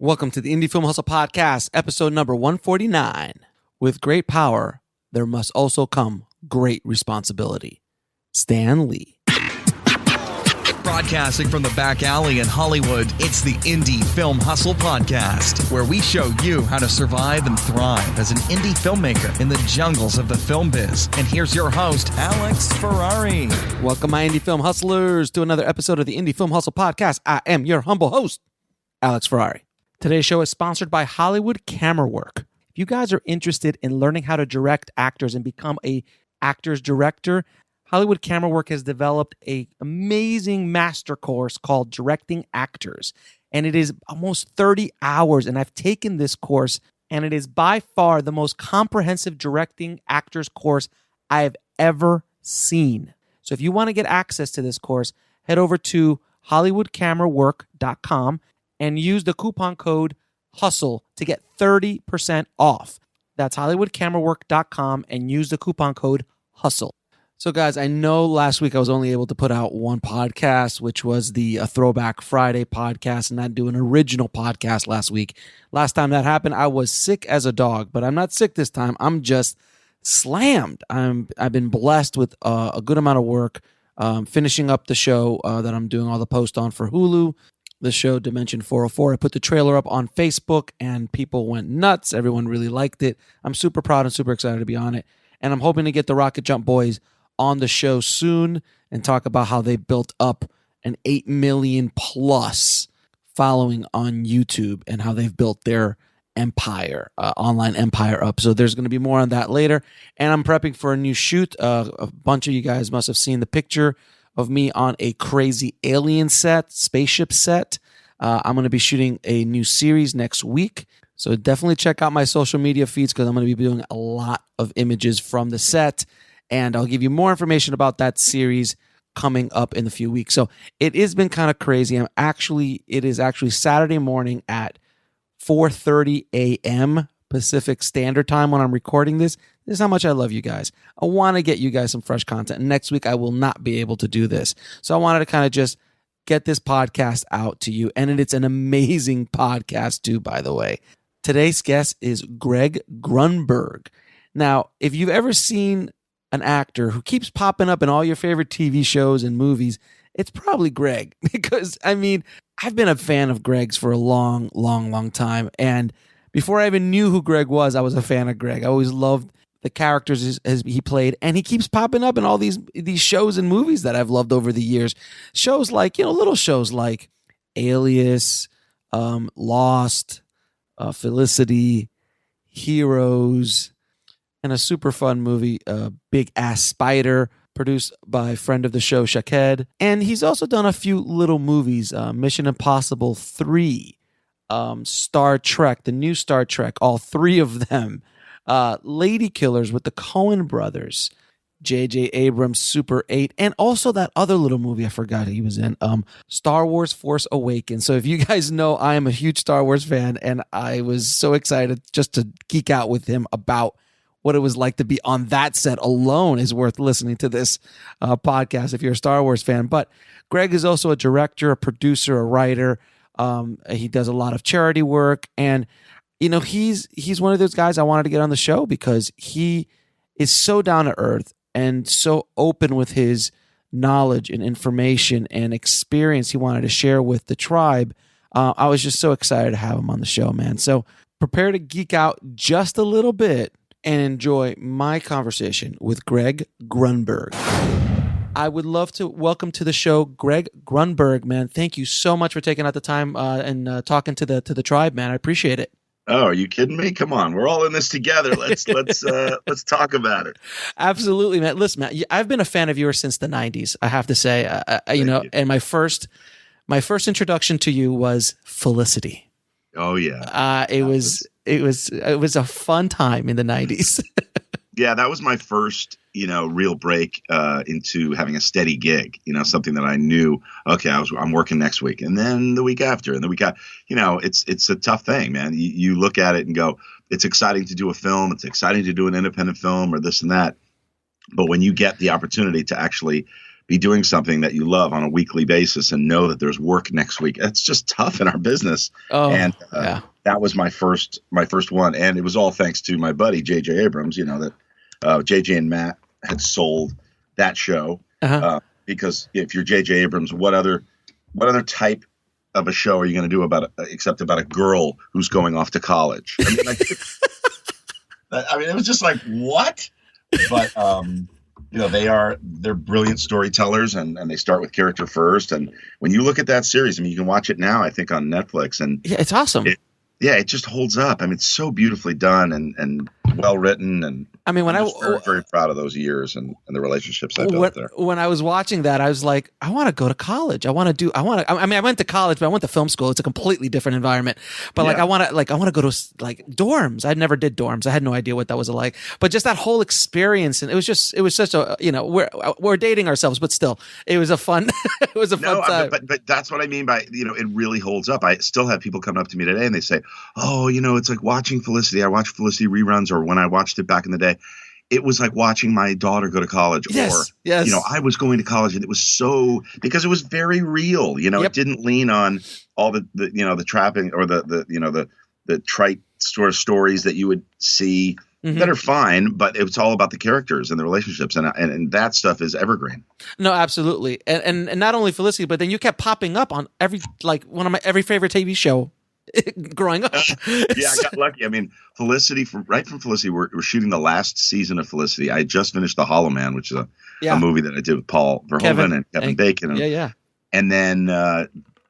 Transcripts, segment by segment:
Welcome to the Indie Film Hustle Podcast, episode number 149. With great power, there must also come great responsibility. Stan Lee. Broadcasting from the back alley in Hollywood, it's the Indie Film Hustle Podcast, where we show you how to survive and thrive as an indie filmmaker in the jungles of the film biz. And here's your host, Alex Ferrari. Welcome, my Indie Film Hustlers, to another episode of the Indie Film Hustle Podcast. I am your humble host, Alex Ferrari. Today's show is sponsored by Hollywood Camera Work. If you guys are interested in learning how to direct actors and become an actor's director, Hollywood Camera Work has developed an amazing master course called Directing Actors. And it is almost 30 hours. And I've taken this course, and it is by far the most comprehensive directing actors course I have ever seen. So if you want to get access to this course, head over to hollywoodcamerawork.com and use the coupon code HUSTLE to get 30% off. That's hollywoodcamerawork.com and use the coupon code HUSTLE. So guys, I know last week I was only able to put out one podcast, which was the Throwback Friday podcast, and not do an original podcast last week. Last time that happened, I was sick as a dog, but I'm not sick this time. I'm just slammed. I've been blessed with a good amount of work, finishing up the show that I'm doing all the posts on for Hulu. The show Dimension 404. I put the trailer up on Facebook and people went nuts. Everyone really liked it. I'm super proud and super excited to be on it. And I'm hoping to get the Rocket Jump Boys on the show soon and talk about how they built up an 8 million plus following on YouTube and how they've built their empire, online empire up. So there's going to be more on that later. And I'm prepping for a new shoot. A bunch of you guys must have seen the picture of me on a crazy alien set, spaceship set. I'm going to be shooting a new series next week. So definitely check out my social media feeds because I'm going to be doing a lot of images from the set. And I'll give you more information about that series coming up in a few weeks. So it has been kind of crazy. It is actually Saturday morning at 4:30 a.m. Pacific Standard Time when I'm recording this. This is how much I love you guys. I want to get you guys some fresh content. And next week, I will not be able to do this. So I wanted to kind of just get this podcast out to you. And it's an amazing podcast too, by the way. Today's guest is Greg Grunberg. Now, if you've ever seen an actor who keeps popping up in all your favorite TV shows and movies, it's probably Greg. Because, I've been a fan of Greg's for a long, long, long time. And before I even knew who Greg was, I was a fan of Greg. I always loved the characters as he played, and he keeps popping up in all these shows and movies that I've loved over the years. Shows like, little shows like Alias, Lost, Felicity, Heroes, and a super fun movie, Big Ass Spider, produced by friend of the show, Shaked. And he's also done a few little movies, Mission Impossible 3, Star Trek, the new Star Trek, all three of them. Lady Killers with the Coen brothers, J.J. Abrams, Super 8, and also that other little movie I forgot he was in, Star Wars Force Awakens. So if you guys know, I am a huge Star Wars fan, and I was so excited just to geek out with him about what it was like to be on that set alone is worth listening to this podcast if you're a Star Wars fan. But Greg is also a director, a producer, a writer. He does a lot of charity work, and he's one of those guys I wanted to get on the show because he is so down to earth and so open with his knowledge and information and experience he wanted to share with the tribe. I was just so excited to have him on the show, man. So prepare to geek out just a little bit and enjoy my conversation with Greg Grunberg. I would love to welcome to the show Greg Grunberg, man. Thank you so much for taking out the time and talking to the tribe, man. I appreciate it. Oh, are you kidding me? Come on, we're all in this together. Let's talk about it. Absolutely, man. Listen, man, I've been a fan of yours since the '90s. I have to say, and my first introduction to you was Felicity. Oh yeah, it was a fun time in the '90s. Yeah, that was my first, real break into having a steady gig. Something that I knew. Okay, I'm working next week, and then the week after, and the week after. It's a tough thing, man. You look at it and go, it's exciting to do a film. It's exciting to do an independent film or this and that. But when you get the opportunity to actually be doing something that you love on a weekly basis and know that there's work next week. It's just tough in our business. Oh, and yeah. that was my first one. And it was all thanks to my buddy, J.J. Abrams, that J.J. and Matt had sold that show. Because if you're J.J. Abrams, what other type of a show are you going to do except about a girl who's going off to college? I mean, it was just like, what? But, they're brilliant storytellers and they start with character first. And when you look at that series, I mean, you can watch it now, I think, on Netflix. And yeah, it's awesome. It just holds up. I mean, it's so beautifully done and well written. And I mean, I'm very, very proud of those years and the relationships I built there. When I was watching that, I was like, I want to go to college. I went to college, but I went to film school. It's a completely different environment. But I want to go to like dorms. I never did dorms. I had no idea what that was like. But just that whole experience, and it was such a, we're dating ourselves, but still, it was a fun, time. But that's what I mean by, it really holds up. I still have people come up to me today and they say, oh, it's like watching Felicity. I watch Felicity reruns, or when I watched it back in the day, it was like watching my daughter go to college. Yes. I was going to college, and it was because it was very real. It didn't lean on all the trapping or the trite sort of stories that you would see that are fine, but it's all about the characters and the relationships, and that stuff is evergreen. No, absolutely, and not only Felicity, but then you kept popping up on one of my every favorite TV show growing up. I got lucky. I mean, Felicity, from Felicity, we're shooting the last season of Felicity. I just finished The Hollow Man, which is a movie that I did with Paul Verhoeven and Kevin Bacon. And then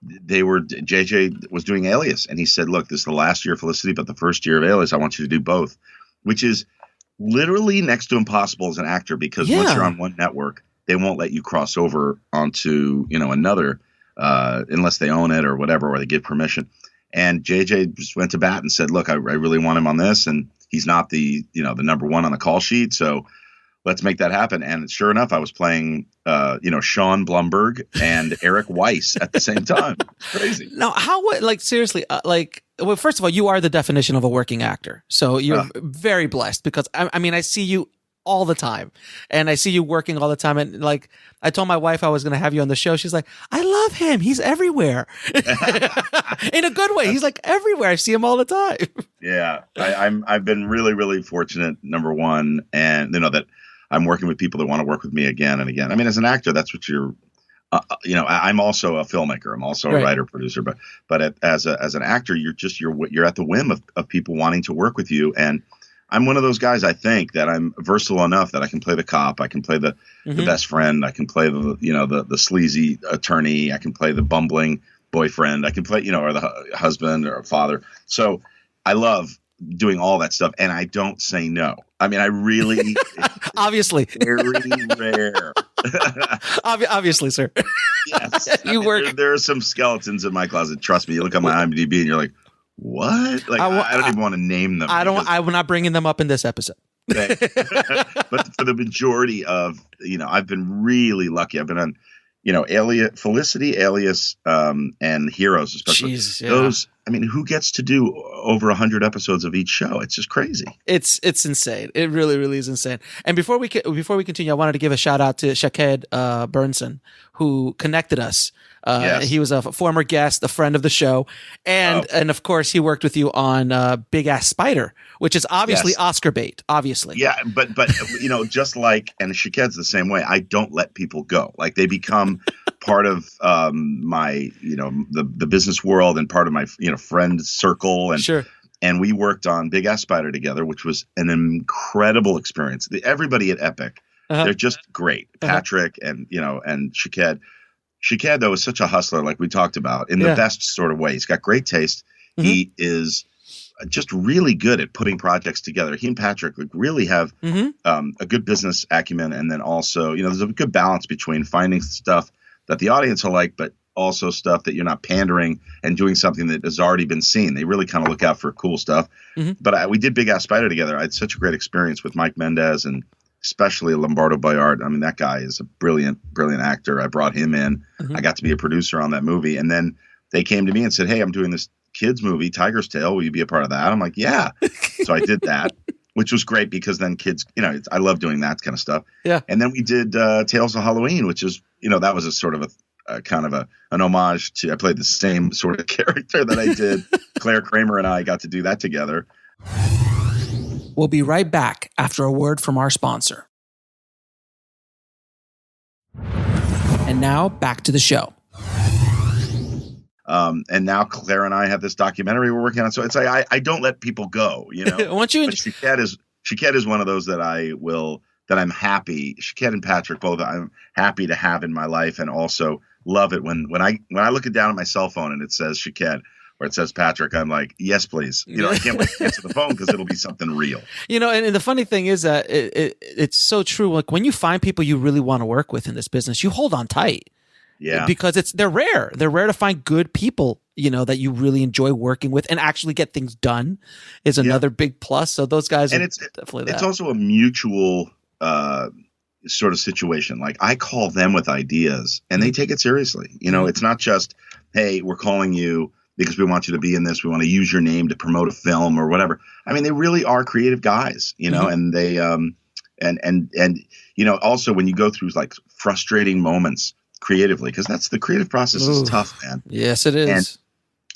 JJ was doing Alias, and he said, look, this is the last year of Felicity, but the first year of Alias, I want you to do both, which is literally next to impossible as an actor, because once you're on one network, they won't let you cross over onto, another, unless they own it or whatever, or they give permission. And JJ just went to bat and said, look, I really want him on this. And he's not the number one on the call sheet. So let's make that happen. And sure enough, I was playing, Sean Blumberg and Eric Weiss at the same time. It's crazy. Now, seriously, well, first of all, you are the definition of a working actor. So you're very blessed, because I see you all the time, and I see you working all the time. And I told my wife I was going to have you on the show. She's like, I love him. He's everywhere. In a good way. He's like everywhere. I see him all the time. Yeah. I've been really, really fortunate, number one. And that I'm working with people that want to work with me again and again. I mean, as an actor, that's what you're, I'm also a filmmaker. I'm also a writer, producer, but as an actor, you're at the whim of people wanting to work with you. And I'm one of those guys, I think, that I'm versatile enough that I can play the cop, I can play the best friend, I can play the sleazy attorney, I can play the bumbling boyfriend, I can play, or the husband or father. So I love doing all that stuff, and I don't say no. I mean, I really obviously very rare. Obviously, sir. Yes, you work. There are some skeletons in my closet. Trust me. You look at my IMDb, and you're like, what? I don't even want to name them. I'm not bringing them up in this episode. But for the majority of, I've been really lucky. I've been on, Felicity, Alias, and Heroes, especially. Jeez, yeah. Those, I mean, who gets to do over 100 episodes of each show? It's just crazy. It's insane. It really, really is insane. And before we continue, I wanted to give a shout out to Shaked Burnson, who connected us. Yes. He was a former guest, a friend of the show, and of course he worked with you on Big Ass Spider, which is obviously Oscar bait, obviously. Yeah, but just like, and Shaked's the same way. I don't let people go. Like, they become part of my the business world and part of my friend circle, and sure. And we worked on Big Ass Spider together, which was an incredible experience. Everybody at Epic, they're just great. Patrick and Shaked. Shaked, though, is such a hustler, like we talked about, in the best sort of way. He's got great taste. He is just really good at putting projects together. He and Patrick really have a good business acumen, and then also, there's a good balance between finding stuff that the audience will like, but also stuff that you're not pandering and doing something that has already been seen. They really kind of look out for cool stuff. But we did Big Ass Spider together. I had such a great experience with Mike Mendez and especially Lombardo Bayard. I mean, that guy is a brilliant, brilliant actor. I brought him in. I got to be a producer on that movie. And then they came to me and said, hey, I'm doing this kids movie, Tiger's Tail. Will you be a part of that? I'm like, yeah. So I did that, which was great because then kids, I love doing that kind of stuff. Yeah. And then we did Tales of Halloween, which is that was a sort of a kind of an homage to, I played the same sort of character that I did. Claire Kramer and I got to do that together. We'll be right back after a word from our sponsor. And now back to the show. And now Claire and I have this documentary we're working on. So it's like, I don't let people go, Once you but Shikette is one of those that I'm happy. Shikette and Patrick, both, I'm happy to have in my life, and also love it when I look it down at my cell phone and it says Shikette or it says Patrick, I'm like, yes, please. I can't wait to answer the phone because it'll be something real. And the funny thing is that it's so true. Like when you find people you really want to work with in this business, you hold on tight. Yeah. Because they're rare. They're rare to find good people, that you really enjoy working with and actually get things done is another big plus. So those guys and are it's definitely that. It's also a mutual sort of situation. Like I call them with ideas and they take it seriously. It's not just, hey, we're calling you because we want you to be in this. We want to use your name to promote a film or whatever. I mean, they really are creative guys, and they also when you go through like frustrating moments creatively, because that's the creative process is tough, man. Yes, it is. And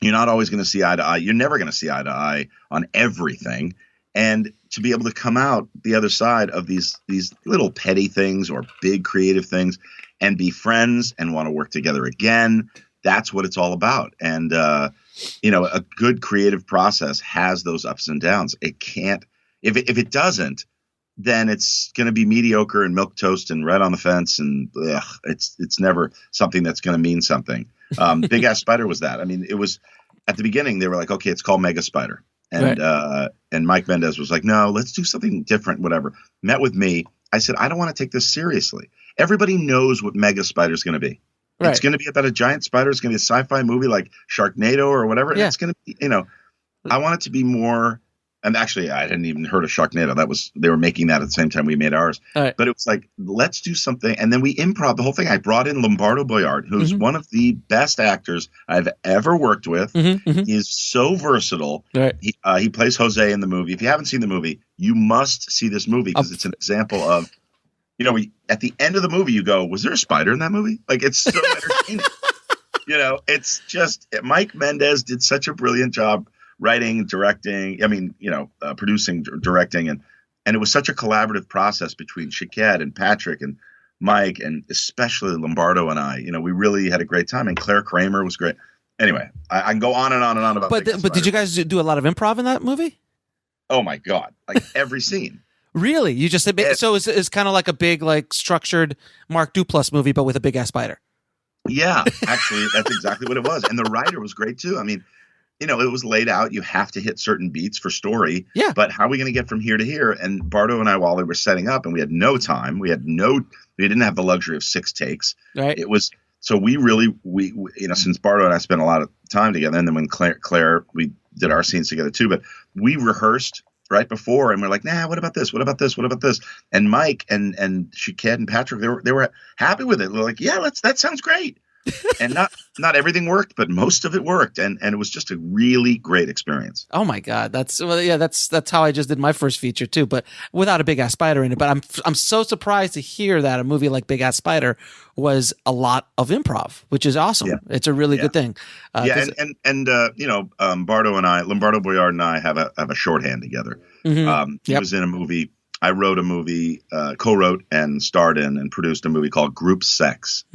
you're not always going to see eye to eye. You're never going to see eye to eye on everything. And to be able to come out the other side of these little petty things or big creative things and be friends and want to work together again, that's what it's all about. And, a good creative process has those ups and downs. It can't, if it doesn't, then it's going to be mediocre and milquetoast and red on the fence. And it's never something that's going to mean something. Big Ass Spider was that. I mean, it was at the beginning, they were like, okay, it's called Mega Spider. And, and Mike Mendez was like, no, let's do something different, whatever. Met with me. I said, I don't want to take this seriously. Everybody knows what Mega Spider is going to be. Right. It's going to be about a giant spider. It's going to be a sci-fi movie like Sharknado or whatever. Yeah. It's going to be, I want it to be more. And actually, I hadn't even heard of Sharknado. They were making that at the same time we made ours. Right. But it was like, let's do something. And then we improv the whole thing. I brought in Lombardo Boyard, who's one of the best actors I've ever worked with. He's so versatile. Right. He plays Jose in the movie. If you haven't seen the movie, you must see this movie because it's an example of, at the end of the movie, you go, was there a spider in that movie? Like, it's so entertaining. It's just, Mike Mendez did such a brilliant job writing, directing, producing, directing. And it was such a collaborative process between Shikette and Patrick and Mike, and especially Lombardo and I. We really had a great time. And Claire Kramer was great. Anyway, I can go on and on and on about But did you guys do a lot of improv in that movie? Oh, my God. Like every scene. Really? You just so it's kind of like a big, like structured Mark Duplass movie, but with a big ass spider. Yeah, actually, that's exactly what it was. And the writer was great, too. I mean, it was laid out. You have to hit certain beats for story. Yeah. But how are we going to get from here to here? And Bardo and I, while they were setting up, and we had no time, we didn't have the luxury of 6 takes. Right. It was, so we since Bardo and I spent a lot of time together, and then when Claire, we did our scenes together too, but we rehearsed right before, and we're like, nah, what about this? What about this? What about this? And Mike and Shikette and Patrick, they were happy with it. They're like, yeah, that sounds great. And not everything worked, but most of it worked, and it was just a really great experience. Oh my God, that's how I just did my first feature too, but without a big ass spider in it. But I'm so surprised to hear that a movie like Big Ass Spider was a lot of improv, which is awesome. Yeah. It's a really good thing. Bardo and I, Lombardo Boyard and I have a shorthand together. He was in a movie. I wrote a movie, co-wrote and starred in and produced a movie called Group Sex,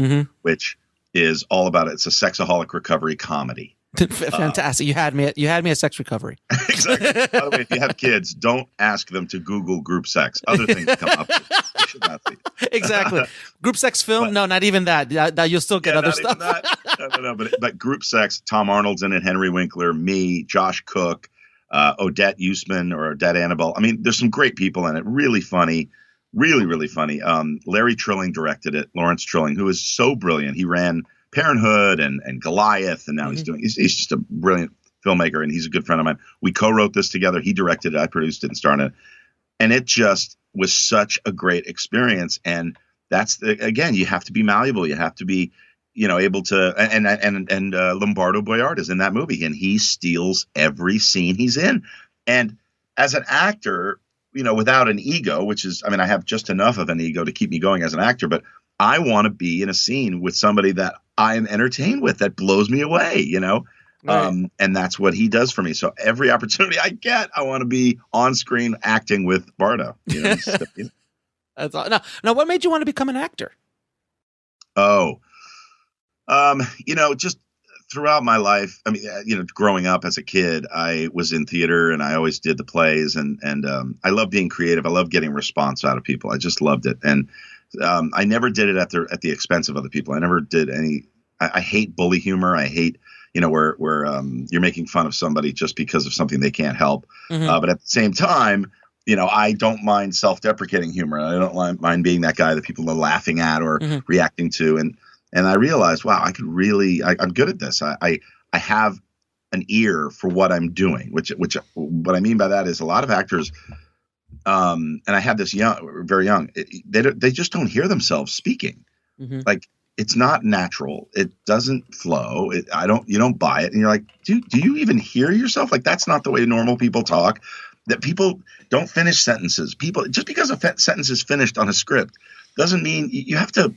which is all about it. It's a sexaholic recovery comedy. Fantastic. You had me at sex recovery. Exactly. By the way, if you have kids, don't ask them to Google group sex. Other things come up. You should not see. Exactly. Group sex film? No, not even that. You'll still get other stuff. No. But group sex, Tom Arnold's in it, Henry Winkler, me, Josh Cook, Odette Usman or Odette Annabelle. I mean, there's some great people in it. Really funny. Really, really funny. Larry Trilling directed it. Lawrence Trilling, who is so brilliant. He ran Parenthood and Goliath, and now he's just a brilliant filmmaker, and he's a good friend of mine. We co-wrote this together. He directed it. I produced it and starred in it. And it just was such a great experience. And that's again, you have to be malleable. You have to be, able to, and Lombardo Boyard is in that movie, and he steals every scene he's in. And as an actor, without an ego, which is, I have just enough of an ego to keep me going as an actor, but I want to be in a scene with somebody that I am entertained with, that blows me away, you know? Right. And that's what he does for me. So every opportunity I get, I want to be on screen acting with Bardo. You know? That's all. Now, what made you want to become an actor? Oh, you know, just throughout my life, I mean, you know, growing up as a kid, I was in theater and I always did the plays, and I love being creative. I love getting response out of people. I just loved it. And I never did it at the expense of other people. I never did any. I hate bully humor. I hate, you know, where you're making fun of somebody just because of something they can't help. But at the same time, you know, I don't mind self-deprecating humor. I don't mind being that guy that people are laughing at or reacting to. And I realized, wow, I could really, I'm good at this. I have an ear for what I'm doing, which what I mean by that is a lot of actors, and I had this very young, they just don't hear themselves speaking. Like, it's not natural. It doesn't flow. You don't buy it. And you're like, do you even hear yourself? Like, that's not the way normal people talk. That people don't finish sentences. Just because a sentence is finished on a script doesn't mean you have to,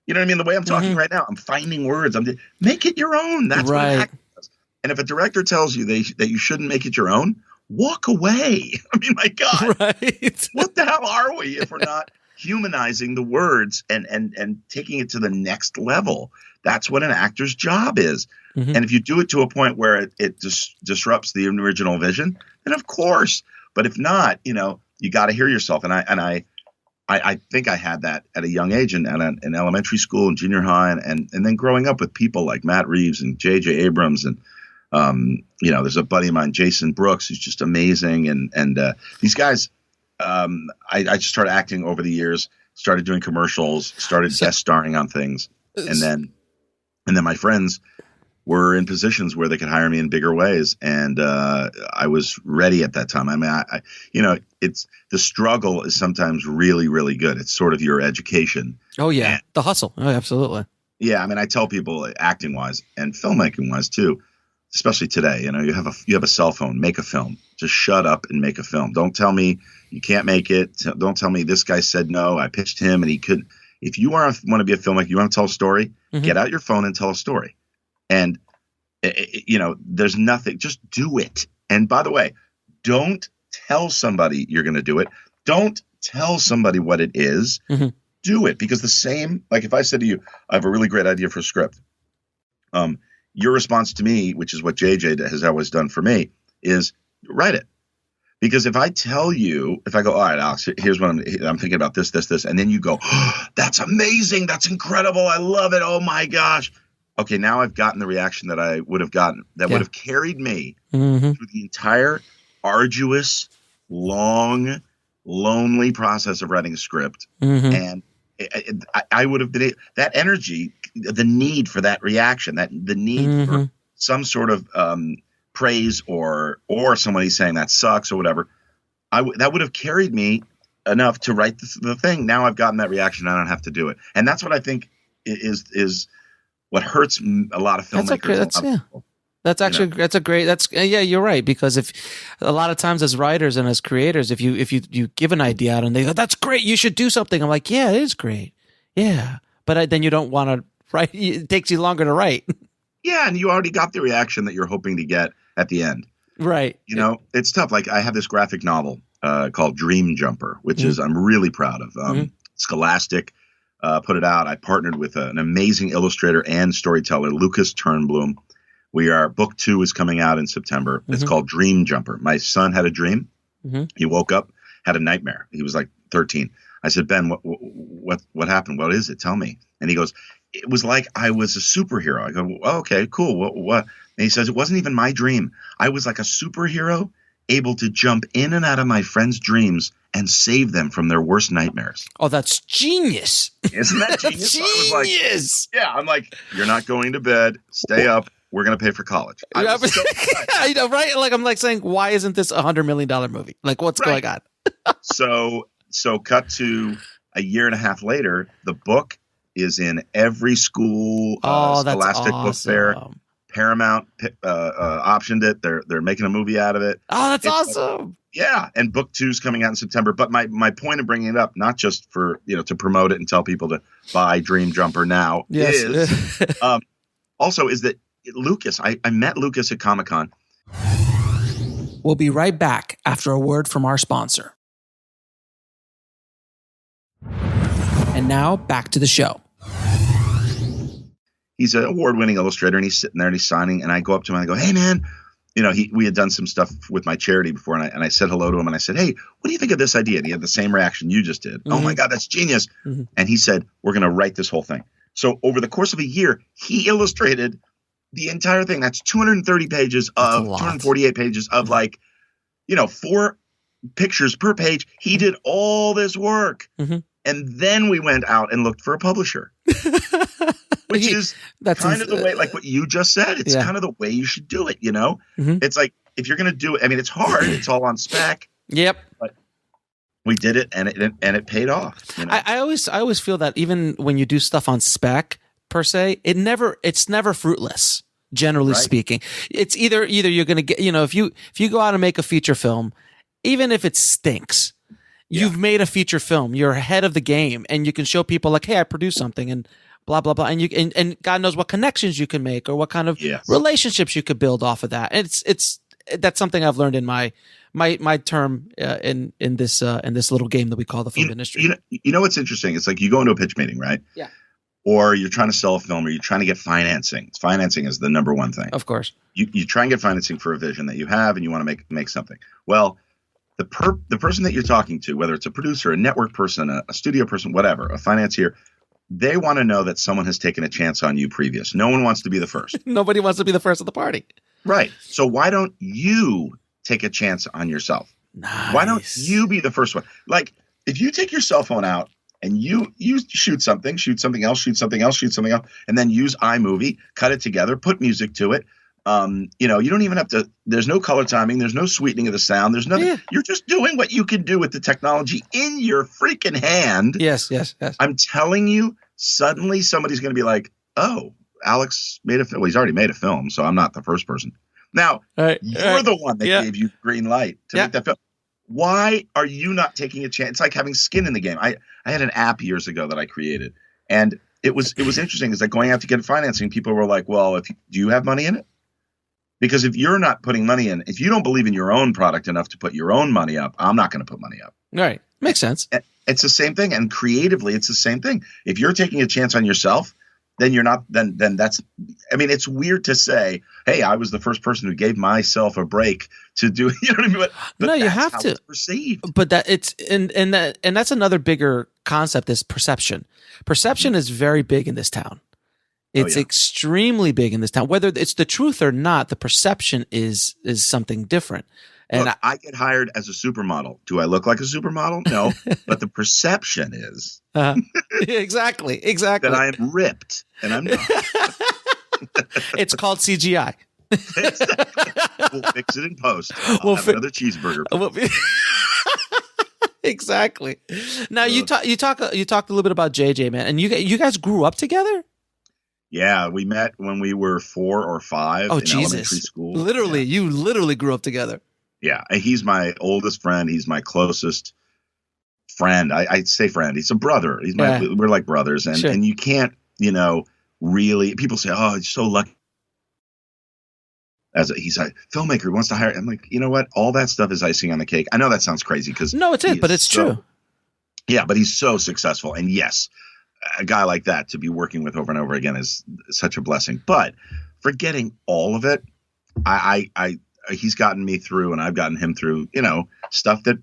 you know what I mean? The way I'm talking right now, I'm finding words. Make it your own. That's what an actor does. And if a director tells you that you shouldn't make it your own, walk away. I mean, my God, right. What the hell are we if we're not humanizing the words and taking it to the next level? That's what an actor's job is. And if you do it to a point where it disrupts the original vision, then of course. But if not, you know, you got to hear yourself. And I think I had that at a young age in elementary school and junior high, and then growing up with people like Matt Reeves and J.J. Abrams, and you know, there's a buddy of mine, Jason Brooks, who's just amazing, and these guys. I just started acting over the years, started doing commercials, started guest starring on things, and then my friends were in positions where they could hire me in bigger ways, and I was ready at that time. I mean, I you know, it's the struggle is sometimes really, really good. It's sort of your education. Oh yeah, the hustle. Oh, absolutely. Yeah, I mean, I tell people, acting wise and filmmaking wise too, especially today. You know, you have a cell phone. Make a film. Just shut up and make a film. Don't tell me you can't make it. Don't tell me this guy said no. I pitched him and he couldn't. If you want to be a filmmaker, you want to tell a story. Get out your phone and tell a story. And, you know, there's nothing, just do it. And by the way, don't tell somebody you're going to do it. Don't tell somebody what it is. Do it. Because the same, like if I said to you, I have a really great idea for a script. Your response to me, which is what JJ has always done for me, is write it. Because if I tell you, if I go, all right, Alex, here's what I'm thinking about this, and then you go, oh, that's amazing. That's incredible. I love it. Oh my gosh. Okay, now I've gotten the reaction that I would have gotten, that would have carried me through the entire arduous, long, lonely process of writing a script. And I would have been that energy, the need for that reaction, the need for some sort of praise or somebody saying that sucks or whatever. That would have carried me enough to write the thing. Now I've gotten that reaction. I don't have to do it. And that's what I think is what hurts a lot of filmmakers. You're right. Because if a lot of times as writers and as creators, if you give an idea out and they go, that's great, you should do something. I'm like, yeah, it is great. Yeah. But then you don't want to write. It takes you longer to write. Yeah. And you already got the reaction that you're hoping to get at the end. Right. You know, it's tough. Like I have this graphic novel called Dream Jumper, which is I'm really proud of. Scholastic put it out. I partnered with an amazing illustrator and storyteller, Lucas Turnblom. Book 2 is coming out in September. It's called Dream Jumper. My son had a dream. He woke up, had a nightmare. He was like 13. I said, Ben, what happened? What is it? Tell me. And he goes, it was like I was a superhero. I go, oh, okay, cool. What? And he says, it wasn't even my dream. I was like a superhero able to jump in and out of my friends' dreams and save them from their worst nightmares. Oh, that's genius. Isn't that genius? Genius. I'm like, you're not going to bed. Stay up. We're going to pay for college. I know, right? Like, I'm like saying, why isn't this $100 million movie? Like, what's going on? So cut to a year and a half later, the book is in every school, Scholastic book fair, Paramount optioned it. They're making a movie out of it. Oh, that's awesome. Yeah, and book 2's coming out in September. But my point of bringing it up, not just for to promote it and tell people to buy Dream Jumper now, is also is that Lucas. I met Lucas at Comic-Con. We'll be right back after a word from our sponsor. And now back to the show. He's an award-winning illustrator, and he's sitting there and he's signing. And I go up to him and I go, "Hey, man." We had done some stuff with my charity before, and I said hello to him, and I said, "Hey, what do you think of this idea?" And he had the same reaction you just did. Mm-hmm. "Oh my God, that's genius." Mm-hmm. And he said, "We're going to write this whole thing." So over the course of a year, he illustrated the entire thing. That's 230 pages of 248 pages of 4 pictures per page. He did all this work. Mm-hmm. And then we went out and looked for a publisher. Which is kind of the way, like what you just said, it's kind of the way you should do it, Mm-hmm. It's like, if you're going to do it, I mean, it's hard. It's all on spec. Yep. But we did it, and it paid off. I always feel that even when you do stuff on spec, per se, it's never fruitless, generally speaking. It's either you're going to get, if you go out and make a feature film, even if it stinks, you've made a feature film, you're ahead of the game, and you can show people like, hey, I produced something, and blah, blah, blah. And God knows what connections you can make or what kind of relationships you could build off of that. And that's something I've learned in my term in this little game that we call the film industry. You know what's interesting? It's like you go into a pitch meeting, right? Yeah. Or you're trying to sell a film, or you're trying to get financing. Financing is the number one thing. Of course. You try and get financing for a vision that you have, and you want to make something. Well, the person that you're talking to, whether it's a producer, a network person, a studio person, whatever, a financier, they want to know that someone has taken a chance on you previous. No one wants to be the first. Nobody wants to be the first at the party. Right. So why don't you take a chance on yourself? Nice. Why don't you be the first one? Like, if you take your cell phone out and you shoot something else, and then use iMovie, cut it together, put music to it. You don't even have to, there's no color timing. There's no sweetening of the sound. There's nothing. Yeah. You're just doing what you can do with the technology in your freaking hand. Yes. I'm telling you, suddenly somebody's going to be like, oh, Alex made a film. Well, he's already made a film, so I'm not the first person. Now, you're the one that gave you green light to make that film. Why are you not taking a chance? It's like having skin in the game. I had an app years ago that I created, and it was interesting. It's like going out to get financing. People were like, well, do you have money in it? Because if you're not putting money in, if you don't believe in your own product enough to put your own money up, I'm not going to put money up. Right. Makes sense. It's the same thing. And creatively, it's the same thing. If you're taking a chance on yourself, then you're not, then that's, I mean, it's weird to say, hey, I was the first person who gave myself a break to do, you know what I mean? But no, you have to. It's perceived. But that it's, and that's another bigger concept is perception. Perception is very big in this town. It's extremely big in this town. Whether it's the truth or not, the perception is something different. And look, I get hired as a supermodel. Do I look like a supermodel? No, but the perception is exactly that I am ripped, and I'm not. It's called CGI. We'll fix it in post. We'll have another cheeseburger. Exactly. Now you talked a little bit about JJ, man, and you guys grew up together. Yeah, we met when we were 4 or 5 in elementary school. Literally, you literally grew up together. Yeah, he's my oldest friend. He's my closest friend. I say friend. He's a brother. We're like brothers, and you can't, really. People say, "Oh, you're so lucky." He's a filmmaker who wants to hire. I'm like, you know what? All that stuff is icing on the cake. I know that sounds crazy because no, it's but it's true. Yeah, but he's so successful, and yes. A guy like that to be working with over and over again is such a blessing. But forgetting all of it, he's gotten me through, and I've gotten him through, stuff that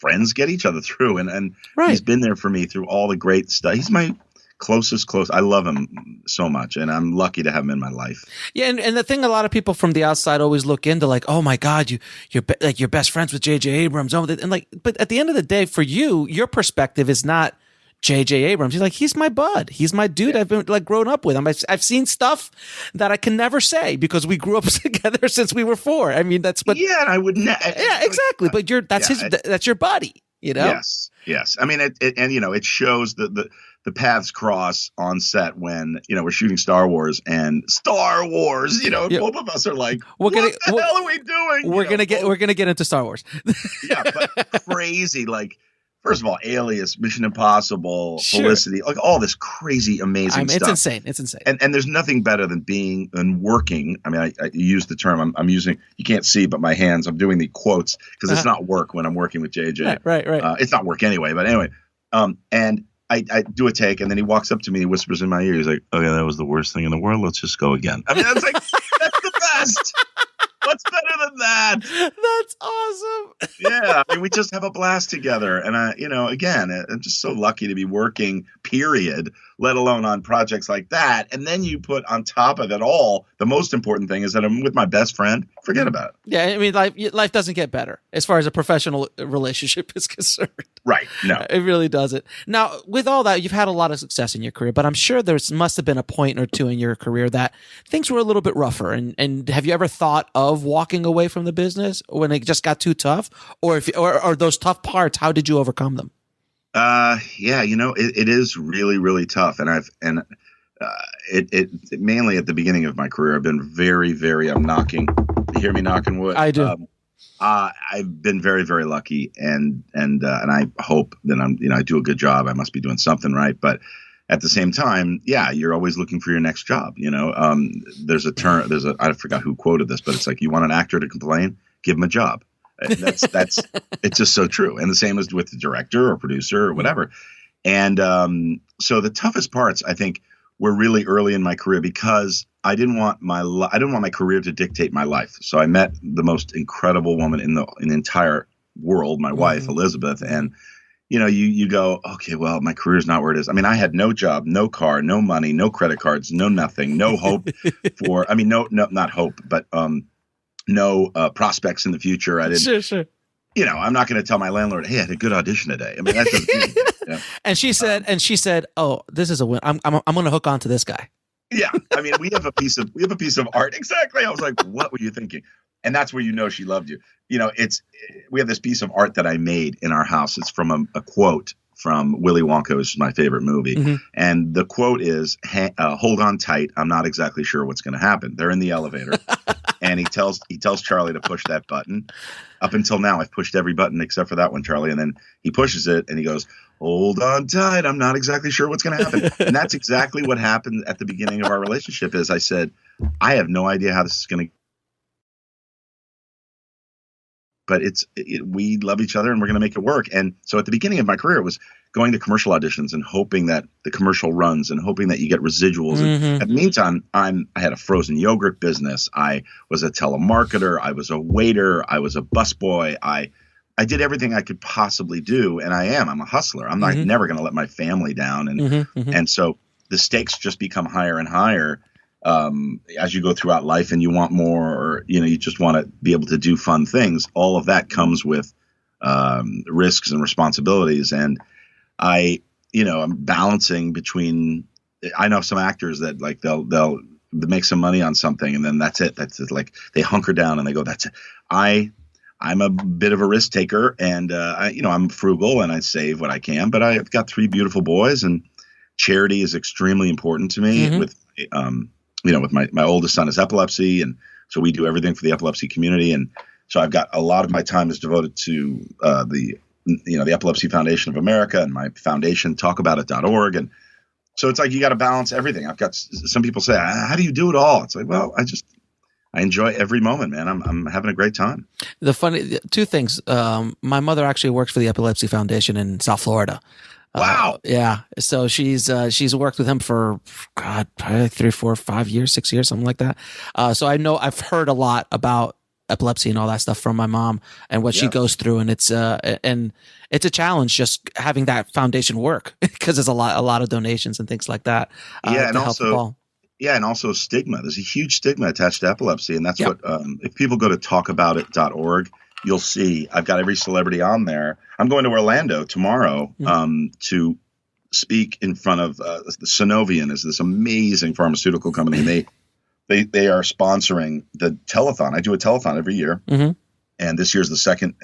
friends get each other through, and he's been there for me through all the great stuff. He's my close. I love him so much, and I'm lucky to have him in my life. Yeah, and the thing a lot of people from the outside always look into, like, oh my God, you're best friends with J.J. Abrams, but at the end of the day, for you, your perspective is not J.J. Abrams. He's my bud. He's my dude. I've been grown up with him. I've seen stuff that I can never say because we grew up together since we were 4. I mean, that's what. Yeah, and I would. Yeah, exactly. But that's your buddy. Yes. I mean, it shows the the paths cross on set when, we're shooting Star Wars, both of us are like, what the hell are we doing? We're gonna get into Star Wars. Yeah, but crazy, like, first of all, Alias, Mission Impossible, Sure. Felicity, like all this crazy, amazing stuff. It's insane. And there's nothing better than being and working. I mean, I use the term I'm using. You can't see, but my hands. I'm doing the quotes because it's not work when I'm working with JJ. Right. It's not work anyway. But anyway, and I do a take, and then he walks up to me, and he whispers in my ear. He's like, "Okay, that was the worst thing in the world. Let's just go again." I mean, that's like that's the best. What's better than that? That's awesome. Yeah, I mean, we just have a blast together, and again, I'm just so lucky to be working. Period. Let alone on projects like that, and then you put on top of it all, the most important thing is that I'm with my best friend. Forget about it. Yeah, I mean, life doesn't get better as far as a professional relationship is concerned. Right. No, it really doesn't. Now, with all that, you've had a lot of success in your career, but I'm sure there must have been a point or two in your career that things were a little bit rougher. And have you ever thought of walking away from the business when it just got too tough, or those tough parts? How did you overcome them? Yeah, it is really, really tough. And it mainly at the beginning of my career, I've been very, very, I'm knocking, you hear me knocking wood? I do. I've been very, very lucky and I hope that I do a good job. I must be doing something right. But at the same time, yeah, you're always looking for your next job. There's a term, I forgot who quoted this, but it's like, you want an actor to complain, give him a job. That's it's just so true. And the same as with the director or producer or whatever. And so the toughest parts, I think, were really early in my career because I didn't want my career to dictate my life. So I met the most incredible woman in the entire world, my wife, Elizabeth. And you go, okay, well, my career's not where it is. I mean, I had no job, no car, no money, no credit cards, no nothing, no hope not hope, but no prospects in the future. I didn't. Sure. I'm not going to tell my landlord, "Hey, I had a good audition today." I mean, that doesn't mean, And she said, "Oh, this is a win. I'm going to hook on to this guy." Yeah, I mean, we have a piece of art. Exactly. I was like, "What were you thinking?" And that's where she loved you. We have this piece of art that I made in our house. It's from a quote from Willy Wonka, which is my favorite movie. Mm-hmm. And the quote is, "Hold on tight. I'm not exactly sure what's going to happen." They're in the elevator. And he tells Charlie to push that button. Up until now, I've pushed every button except for that one, Charlie. And then he pushes it and he goes, "Hold on tight. I'm not exactly sure what's going to happen." And that's exactly what happened at the beginning of our relationship. Is I said, I have no idea how this is going to. But we love each other and we're going to make it work. And so at the beginning of my career, it was going to commercial auditions and hoping that the commercial runs and hoping that you get residuals. Mm-hmm. And at the meantime, I had a frozen yogurt business. I was a telemarketer. I was a waiter. I was a busboy. I did everything I could possibly do. And I'm a hustler. I'm not never going to let my family down. And, and so the stakes just become higher and higher. As you go throughout life and you want more, or, you just want to be able to do fun things, all of that comes with, risks and responsibilities. And I'm balancing between, I know some actors that like, they'll make some money on something and then that's it. That's it. Like they hunker down and they go, that's it. I'm a bit of a risk taker and, I'm frugal and I save what I can, but I've got 3 beautiful boys and charity is extremely important to me with my oldest son has epilepsy. And so we do everything for the epilepsy community. And so I've got a lot of my time is devoted to the Epilepsy Foundation of America and my foundation, talkaboutit.org. And so it's like, you got to balance everything. I've got some people say, how do you do it all? It's like, well, I enjoy every moment, man. I'm having a great time. The funny 2 things. My mother actually works for the Epilepsy Foundation in South Florida. Wow. Yeah. So she's worked with him for probably 3, 4, 5 years, 6 years, something like that. So I've heard a lot about epilepsy and all that stuff from my mom and what she goes through. And it's a challenge just having that foundation work because there's a lot of donations and things like that. And also stigma. There's a huge stigma attached to epilepsy. And that's what, if people go to talkaboutit.org, you'll see I've got every celebrity on there. I'm going to Orlando tomorrow to speak in front of the Synovian is this amazing pharmaceutical company. And they are sponsoring the telethon. I do a telethon every year. Mm-hmm. And this year's the second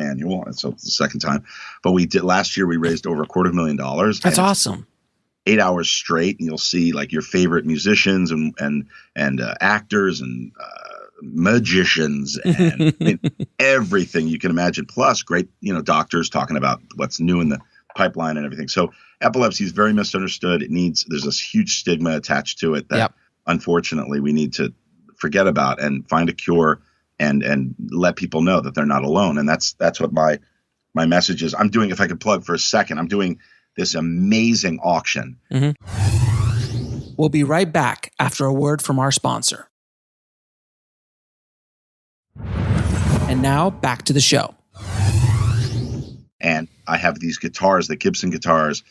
annual. So it's the second time. But we did last year, we raised over $250,000. That's awesome. 8 hours straight, and you'll see like your favorite musicians and actors and magicians and I mean, everything you can imagine. Plus, great doctors talking about what's new in the pipeline and everything. So epilepsy is very misunderstood. There's this huge stigma attached to it that unfortunately we need to forget about and find a cure and let people know that they're not alone. And that's what my message is. I'm doing, if I could plug for a second, I'm doing this amazing auction. We'll be right back after a word from our sponsor. And now back to the show. And I have these guitars, the Gibson guitars.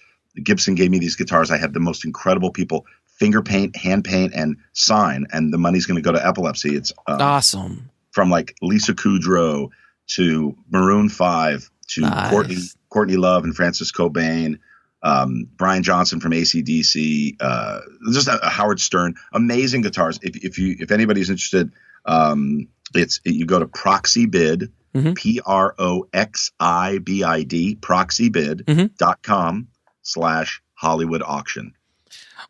Gibson gave me these guitars. I have the most incredible people finger paint, hand paint, and sign. And the money's going to go to epilepsy. It's awesome. From like Lisa Kudrow to Maroon 5 to Courtney Love and Francis Cobain, Brian Johnson from AC/DC, just a Howard Stern. Amazing guitars. If anybody's interested, you go to Proxybid, PROXIBID, proxybid.com/Hollywood auction.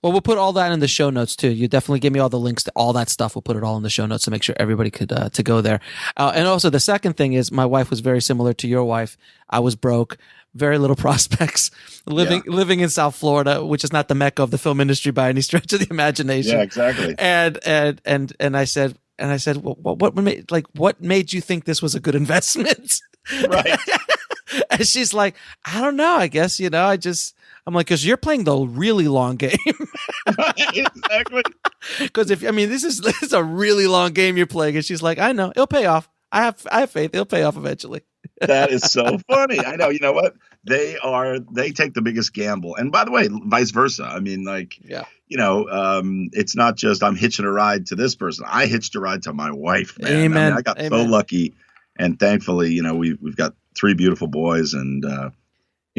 Well, we'll put all that in the show notes too. You definitely give me all the links to all that stuff. We'll put it all in the show notes to make sure everybody could to go there. And also the second thing is my wife was very similar to your wife. I was broke, very little prospects, living in South Florida, which is not the mecca of the film industry by any stretch of the imagination. Yeah, exactly. And I said, well, what made you think this was a good investment? Right. And she's like, I don't know. I guess, I'm like, because you're playing the really long game. Right, exactly. Because this is a really long game you're playing. And she's like, I know, it'll pay off. I have faith. It'll pay off eventually. That is so funny. I know. You know what? They take the biggest gamble. And by the way, vice versa. It's not just I'm hitching a ride to this person. I hitched a ride to my wife, man. Amen. I got so lucky. And thankfully, we've got 3 beautiful boys. And,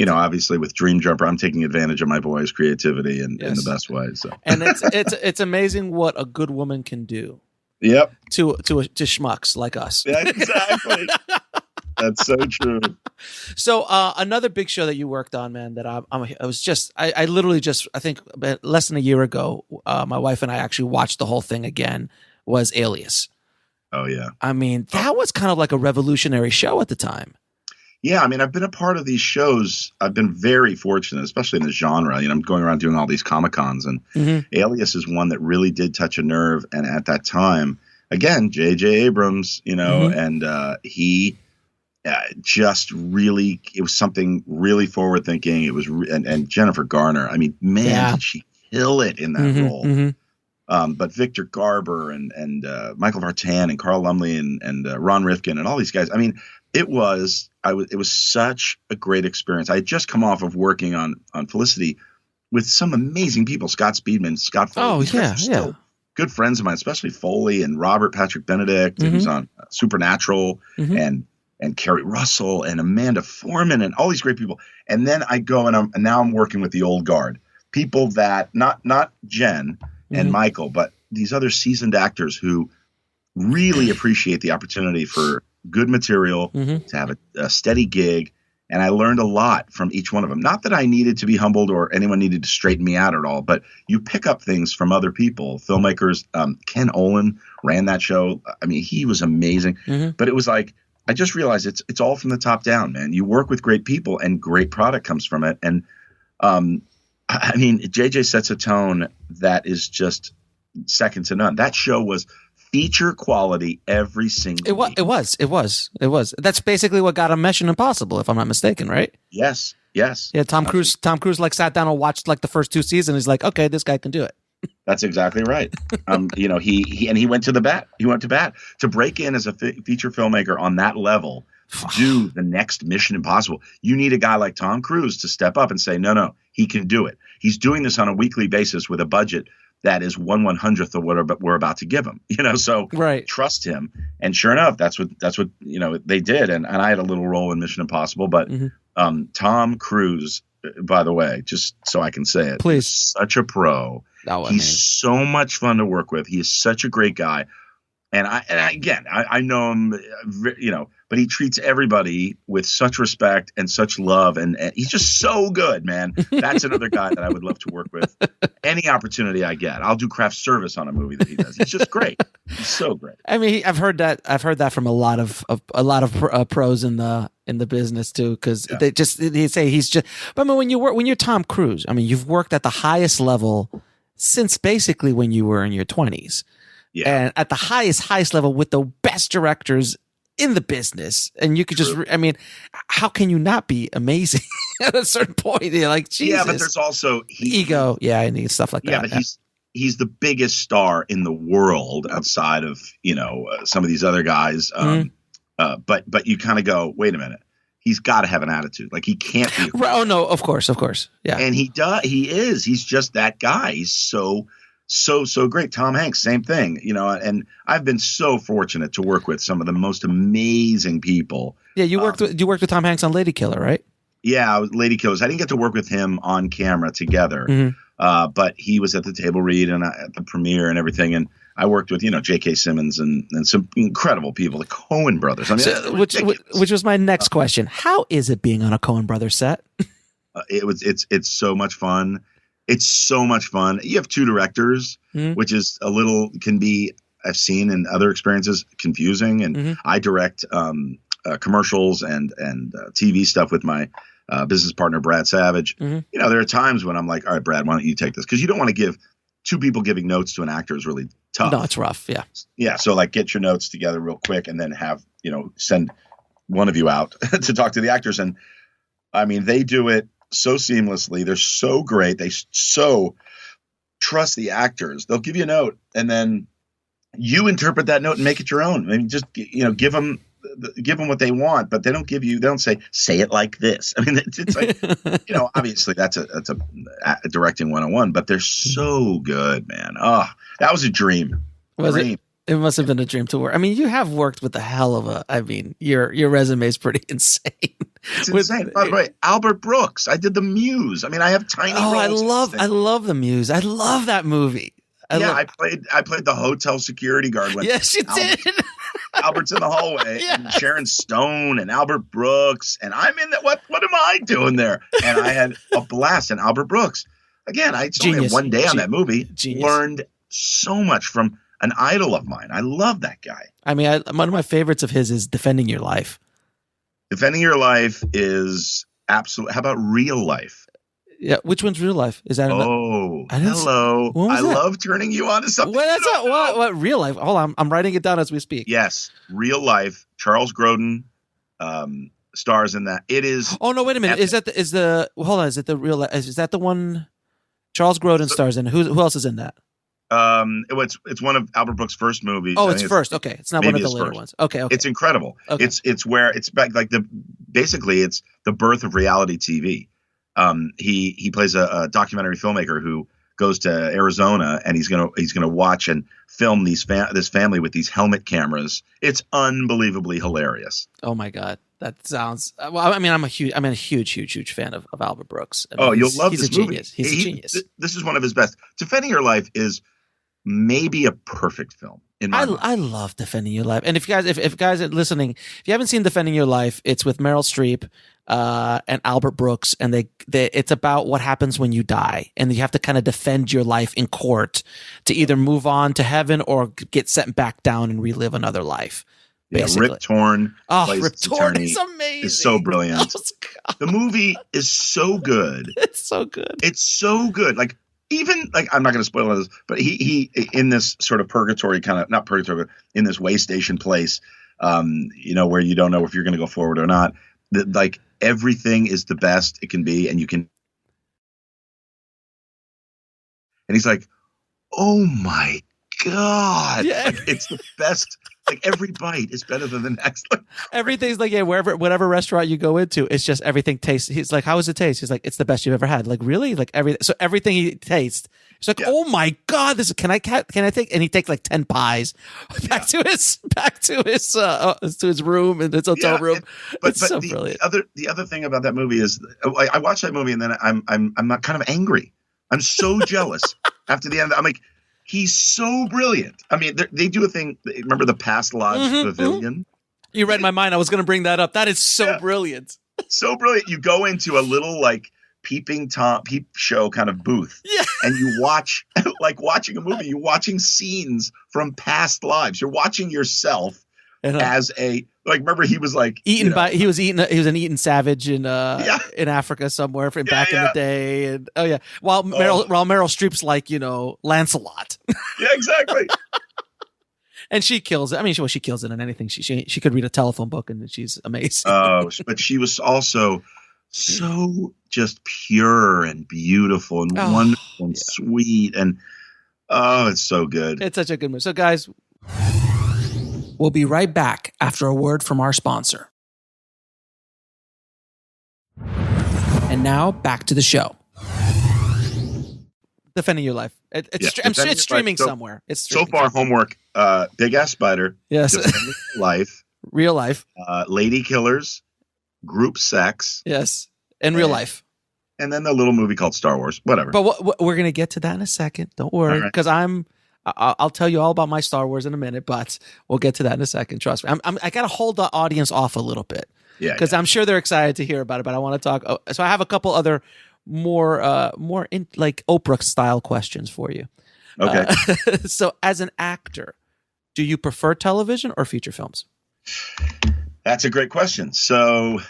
obviously with Dream Jumper, I'm taking advantage of my boys' creativity in the best way. So. And it's amazing what a good woman can do. Yep. To schmucks like us. Yeah, exactly. That's so true. So another big show that you worked on, man, that I literally just, I think less than a year ago, my wife and I actually watched the whole thing again, was Alias. Oh, yeah. That was kind of like a revolutionary show at the time. Yeah, I've been a part of these shows. I've been very fortunate, especially in the genre. I'm going around doing all these Comic-Cons, and Alias is one that really did touch a nerve. And at that time, again, J.J. Abrams, and he just really, it was something really forward thinking. It was, and Jennifer Garner. Did she kill it in that role? But Victor Garber and Michael Vartan and Carl Lumley and Ron Rifkin and all these guys. It was such a great experience. I had just come off of working on Felicity with some amazing people, Scott Speedman, Scott Foley. Oh, yeah. Good friends of mine, especially Foley and Robert Patrick Benedict, who's on Supernatural, and Kerry Russell and Amanda Foreman and all these great people. And then I go and now I'm working with the old guard, people that not Jen and Michael, but these other seasoned actors who really appreciate the opportunity for good material, to have a steady gig. And I learned a lot from each one of them. Not that I needed to be humbled or anyone needed to straighten me out at all, but you pick up things from other people, filmmakers. Ken Olin ran that show. He was amazing. But it was like, I just realized it's all from the top down, man. You work with great people and great product comes from it. And JJ sets a tone that is just second to none. That show was feature quality every single week. It was. That's basically what got him Mission Impossible, if I'm not mistaken, right? Yes. Yeah, Tom Cruise sat down and watched like the first 2 seasons. He's like, okay, this guy can do it. That's exactly right. He went to bat. He went to bat to break in as a feature filmmaker on that level. Do the next Mission Impossible. You need a guy like Tom Cruise to step up and say, no, he can do it. He's doing this on a weekly basis with a budget that is 1/100th of what we're about to give him, so right. Trust him. And sure enough, that's what they did. And I had a little role in Mission Impossible, but Tom Cruise, by the way, just so I can say it, please, such a pro. He's so much fun to work with. He is such a great guy. And I know him, but he treats everybody with such respect and such love. And he's just so good, man. That's another guy that I would love to work with. Any opportunity I get, I'll do craft service on a movie that he does. He's just great. He's so great. I mean, I've heard that from a lot of pros in the business too, because they say he's just. But I mean, when you're Tom Cruise, I mean, you've worked at the highest level since basically when you were in your 20s. Yeah. And at the highest level with the best directors in the business. And you could just, I mean, how can you not be amazing at a certain point? You're like, Jesus. Yeah, but there's also ego. Yeah, and stuff like that. Yeah, but he's the biggest star in the world outside of, some of these other guys. But you kind of go, wait a minute. He's got to have an attitude. Like, he can't be. Oh, no, of course. Yeah. And he does. He's just that guy. He's so great. Tom Hanks, same thing, and I've been so fortunate to work with some of the most amazing people. Yeah, you worked with Tom Hanks on Lady Killer, right? Yeah, Lady Killers. I didn't get to work with him on camera together, but he was at the table read and at the premiere and everything. And I worked with, J.K. Simmons and some incredible people, the Coen brothers. I mean, which was my next question. How is it being on a Coen brothers set? It's so much fun. It's so much fun. You have two directors, which is can be, I've seen in other experiences, confusing. And I direct commercials and TV stuff with my business partner, Brad Savage. There are times when I'm like, all right, Brad, why don't you take this? Because you don't want to give two people giving notes to an actor is really tough. No, it's rough. Yeah. Yeah. So like get your notes together real quick and then have, send one of you out to talk to the actors. And I mean, they do it so seamlessly. They're so great. They so trust the actors. They'll give you a note and then you interpret that note and make it your own. I mean, just, give them what they want, but they don't say it like this. I mean, it's like, obviously that's a directing 101, but they're so good, man. Oh, that was a dream. It must have been a dream to work. I mean, you have worked with a hell of your resume is pretty insane. It's insane. By the way, Albert Brooks. I did The Muse. I mean, I have tiny roles. I love The Muse. I love that movie. I played the hotel security guard. Yes, you did. Albert's in the hallway, and Sharon Stone and Albert Brooks, and I'm in that. What am I doing there? And I had a blast. And Albert Brooks, again, I only had one day on that movie. Genius. Learned so much from an idol of mine. I love that guy. I mean, one of my favorites of his is Defending Your Life. Defending Your Life is absolute. How about Real Life? Yeah, which one's Real Life? Is that? Oh, hello! I love turning you on to something. What Real Life? Hold on, I'm writing it down as we speak. Yes, Real Life. Charles Grodin stars in that. It is. Oh no! Wait a minute. Epic. Hold on. Is it the Real Life? Is that the one? Charles Grodin stars in. Who else is in that? It's one of Albert Brooks' first movies. Oh, it's first. Okay, it's not one of the later ones. Okay. It's incredible. Okay. It's where it's back like basically it's the birth of reality TV. He plays a documentary filmmaker who goes to Arizona and he's gonna watch and film this family with these helmet cameras. It's unbelievably hilarious. Oh my God, that sounds. Well, I mean, I'm a huge fan of Albert Brooks. I mean, you'll love this movie. Genius. He's a genius. This is one of his best. Defending Your Life is maybe a perfect film. I love Defending Your Life. And if guys are listening, if you haven't seen Defending Your Life, it's with Meryl Streep and Albert Brooks, and it's about what happens when you die, and you have to kind of defend your life in court to either move on to heaven or get sent back down and relive another life. Basically. Rip Torn. Oh, Rip Torn is amazing. It's so brilliant. Oh, the movie is so good. It's so good. It's so good. Like, even like, I'm not going to spoil this, but he in this sort of purgatory not purgatory, but in this way station place, where you don't know if you're going to go forward or not. Like everything is the best it can be, and you can. And he's like, "Oh my God!" Yeah. Like, it's the best. Like every bite is better than the next. Like, everything's like, yeah, whatever restaurant you go into, it's just everything tastes. He's like, how does it taste? He's like, it's the best you've ever had. Like, really? Like so everything he tastes, he's like, oh my God, can I take? And he takes like 10 pies back to his room in his hotel room. But so brilliant. The other thing about that movie is, I watched that movie and then I'm not kind of angry. I'm so jealous after the end. I'm like, He's so brilliant. I mean, they do a thing. Remember the Past Lives Pavilion? You read my mind. I was going to bring that up. That is so brilliant. So brilliant. You go into a little like peep show kind of booth. Yeah. And you watch, like watching a movie, you're watching scenes from past lives. You're watching yourself as a, like, remember he was like he was an eaten savage in Africa somewhere back in the day. And while Meryl Streep's like, Lancelot. Yeah, exactly. And she kills it. I mean, she kills it in anything. She could read a telephone book and she's amazing. Oh, but she was also so just pure and beautiful and wonderful and sweet. And it's so good. It's such a good movie. So guys, we'll be right back after a word from our sponsor. And now back to the show. Defending Your Life. It's streaming somewhere. It's streaming so far homework. Big Ass Spider. Yes. Defending Your Life. Real Life. Lady Killers. Group Sex. Yes. And Real Life. And then the little movie called Star Wars. Whatever. But we're gonna get to that in a second. Don't worry, because I'll tell you all about my Star Wars in a minute. But we'll get to that in a second. Trust me. I gotta hold the audience off a little bit. Yeah. Because I'm sure they're excited to hear about it. But I want to talk. So I have a couple other more in like Oprah style questions for you. Okay. So as an actor, do you prefer television or feature films? That's a great question. So,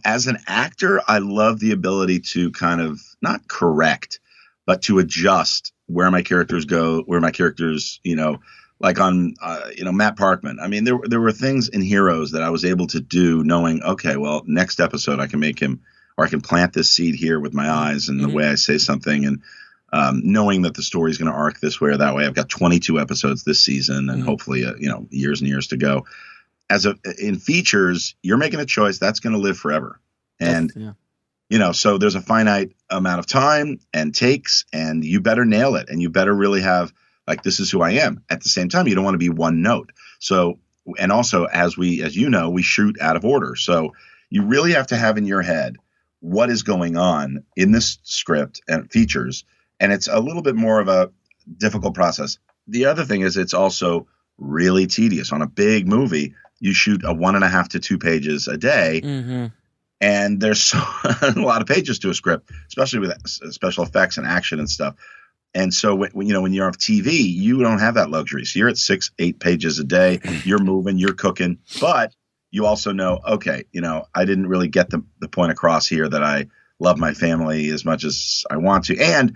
as an actor, I love the ability to kind of not correct, but to adjust where my characters go, where my characters, like on, Matt Parkman. I mean, there were things in Heroes that I was able to do knowing, okay, well, next episode I can make him, or I can plant this seed here with my eyes and the way I say something, and knowing that the story is going to arc this way or that way. I've got 22 episodes this season and hopefully, years and years to go. In features, you're making a choice that's going to live forever. And, so there's a finite amount of time and takes, and you better nail it. And you better really have, like, this is who I am. At the same time, you don't want to be one note. So, and also as we shoot out of order. So you really have to have in your head what is going on in this script and features. And it's a little bit more of a difficult process. The other thing is it's also really tedious. On a big movie, you shoot a 1.5 to 2 pages a day. Mm-hmm. And there's a lot of pages to a script, especially with special effects and action and stuff. And so when you're off TV, you don't have that luxury. So you're at 6-8 pages a day, you're moving, you're cooking, but you also know, okay, I didn't really get the point across here that I love my family as much as I want to. And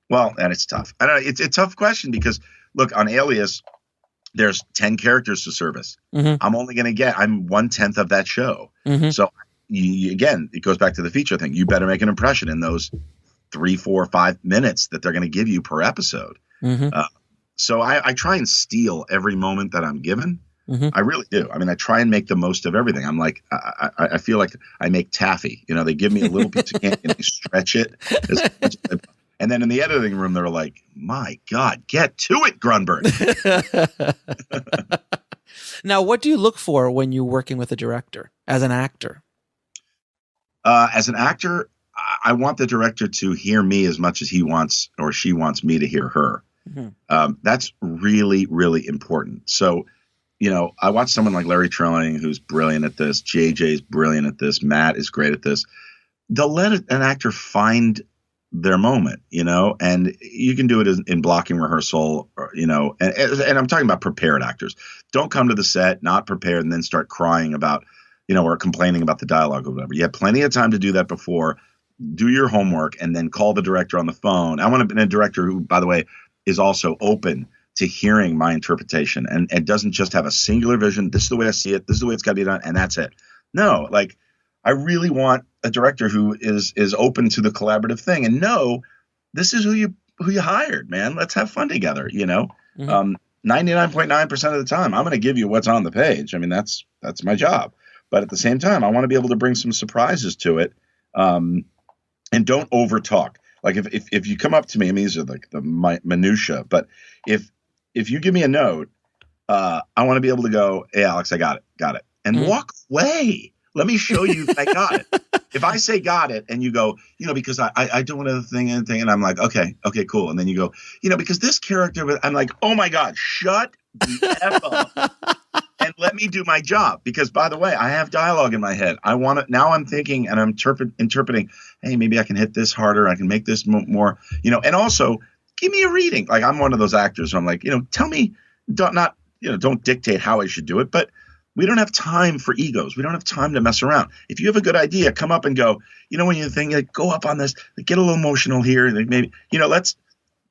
it's tough. I don't know. It's a tough question because look, on Alias, there's 10 characters to service. Mm-hmm. I'm 1/10 of that show. Mm-hmm. So again, it goes back to the feature thing. You better make an impression in those 3, 4, 5 minutes that they're going to give you per episode. Mm-hmm. So I try and steal every moment that I'm given. Mm-hmm. I really do. I mean, I try and make the most of everything. I'm like, I feel like I make taffy. They give me a little piece of candy and I stretch it. And then in the editing room, they're like, my God, get to it, Grunberg. Now, what do you look for when you're working with a director as an actor? As an actor, I want the director to hear me as much as he wants or she wants me to hear her. Mm-hmm. That's really, really important. So, I watch someone like Larry Trilling, who's brilliant at this. JJ's brilliant at this. Matt is great at this. They'll let an actor find their moment, and you can do it in blocking rehearsal, and I'm talking about prepared actors. Don't come to the set not prepared and then start crying about, or complaining about the dialogue or whatever. You have plenty of time to do that before. Do your homework and then call the director on the phone. I want a director who, by the way, is also open to hearing my interpretation and doesn't just have a singular vision. This is the way I see it. This is the way it's got to be done. And that's it. No, like I really want a director who is open to the collaborative thing and know this is who you hired, man. Let's have fun together. 99.9% of the time, I'm going to give you what's on the page. I mean, that's my job. But at the same time, I want to be able to bring some surprises to it. And don't over talk. Like if you come up to me, I mean, these are like the minutia, but if you give me a note, I want to be able to go, hey, Alex, I got it. And walk away. Let me show you that I got it. If I say got it and you go, because I do another thing and I'm like, okay, cool. And then you go, because this character, I'm like, oh my God, shut the F up and let me do my job. Because by the way, I have dialogue in my head. Now I'm thinking and I'm interpreting, hey, maybe I can hit this harder. I can make this more, and also give me a reading. Like I'm one of those actors where I'm like, tell me, don't dictate how I should do it, but we don't have time for egos. We don't have time to mess around. If you have a good idea, come up and go, when you think, like, go up on this, like, get a little emotional here. Like maybe, let's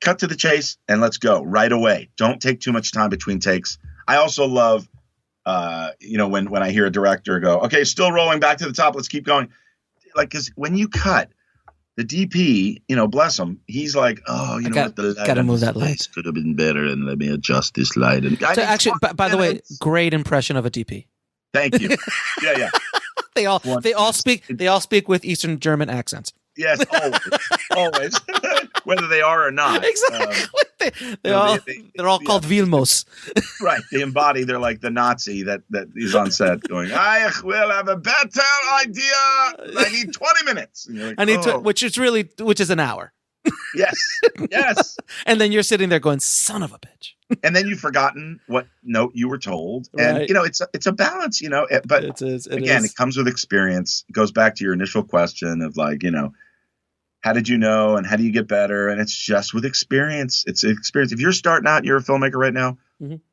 cut to the chase and let's go right away. Don't take too much time between takes. I also love, when I hear a director go, okay, still rolling back to the top. Let's keep going. Like, because when you cut, the DP, bless him, he's like, oh, the light gotta move that light. Could have been better, and let me adjust this light. And so actually, by the way, great impression of a DP. Thank you. Yeah. They all speak with Eastern German accents. Yes, always, whether they are or not. Exactly. They're all called Vilmos. Right. They embody. They're like the Nazi that is on set going, I will have a better idea. I need 20 minutes. And you're like, I need which is an hour. Yes. And then you're sitting there going, son of a bitch. And then you've forgotten what note you were told. And, right. it's a balance, but it comes with experience. It goes back to your initial question of like, how did you know and how do you get better? And it's just with experience. It's experience. If you're starting out and you're a filmmaker right now,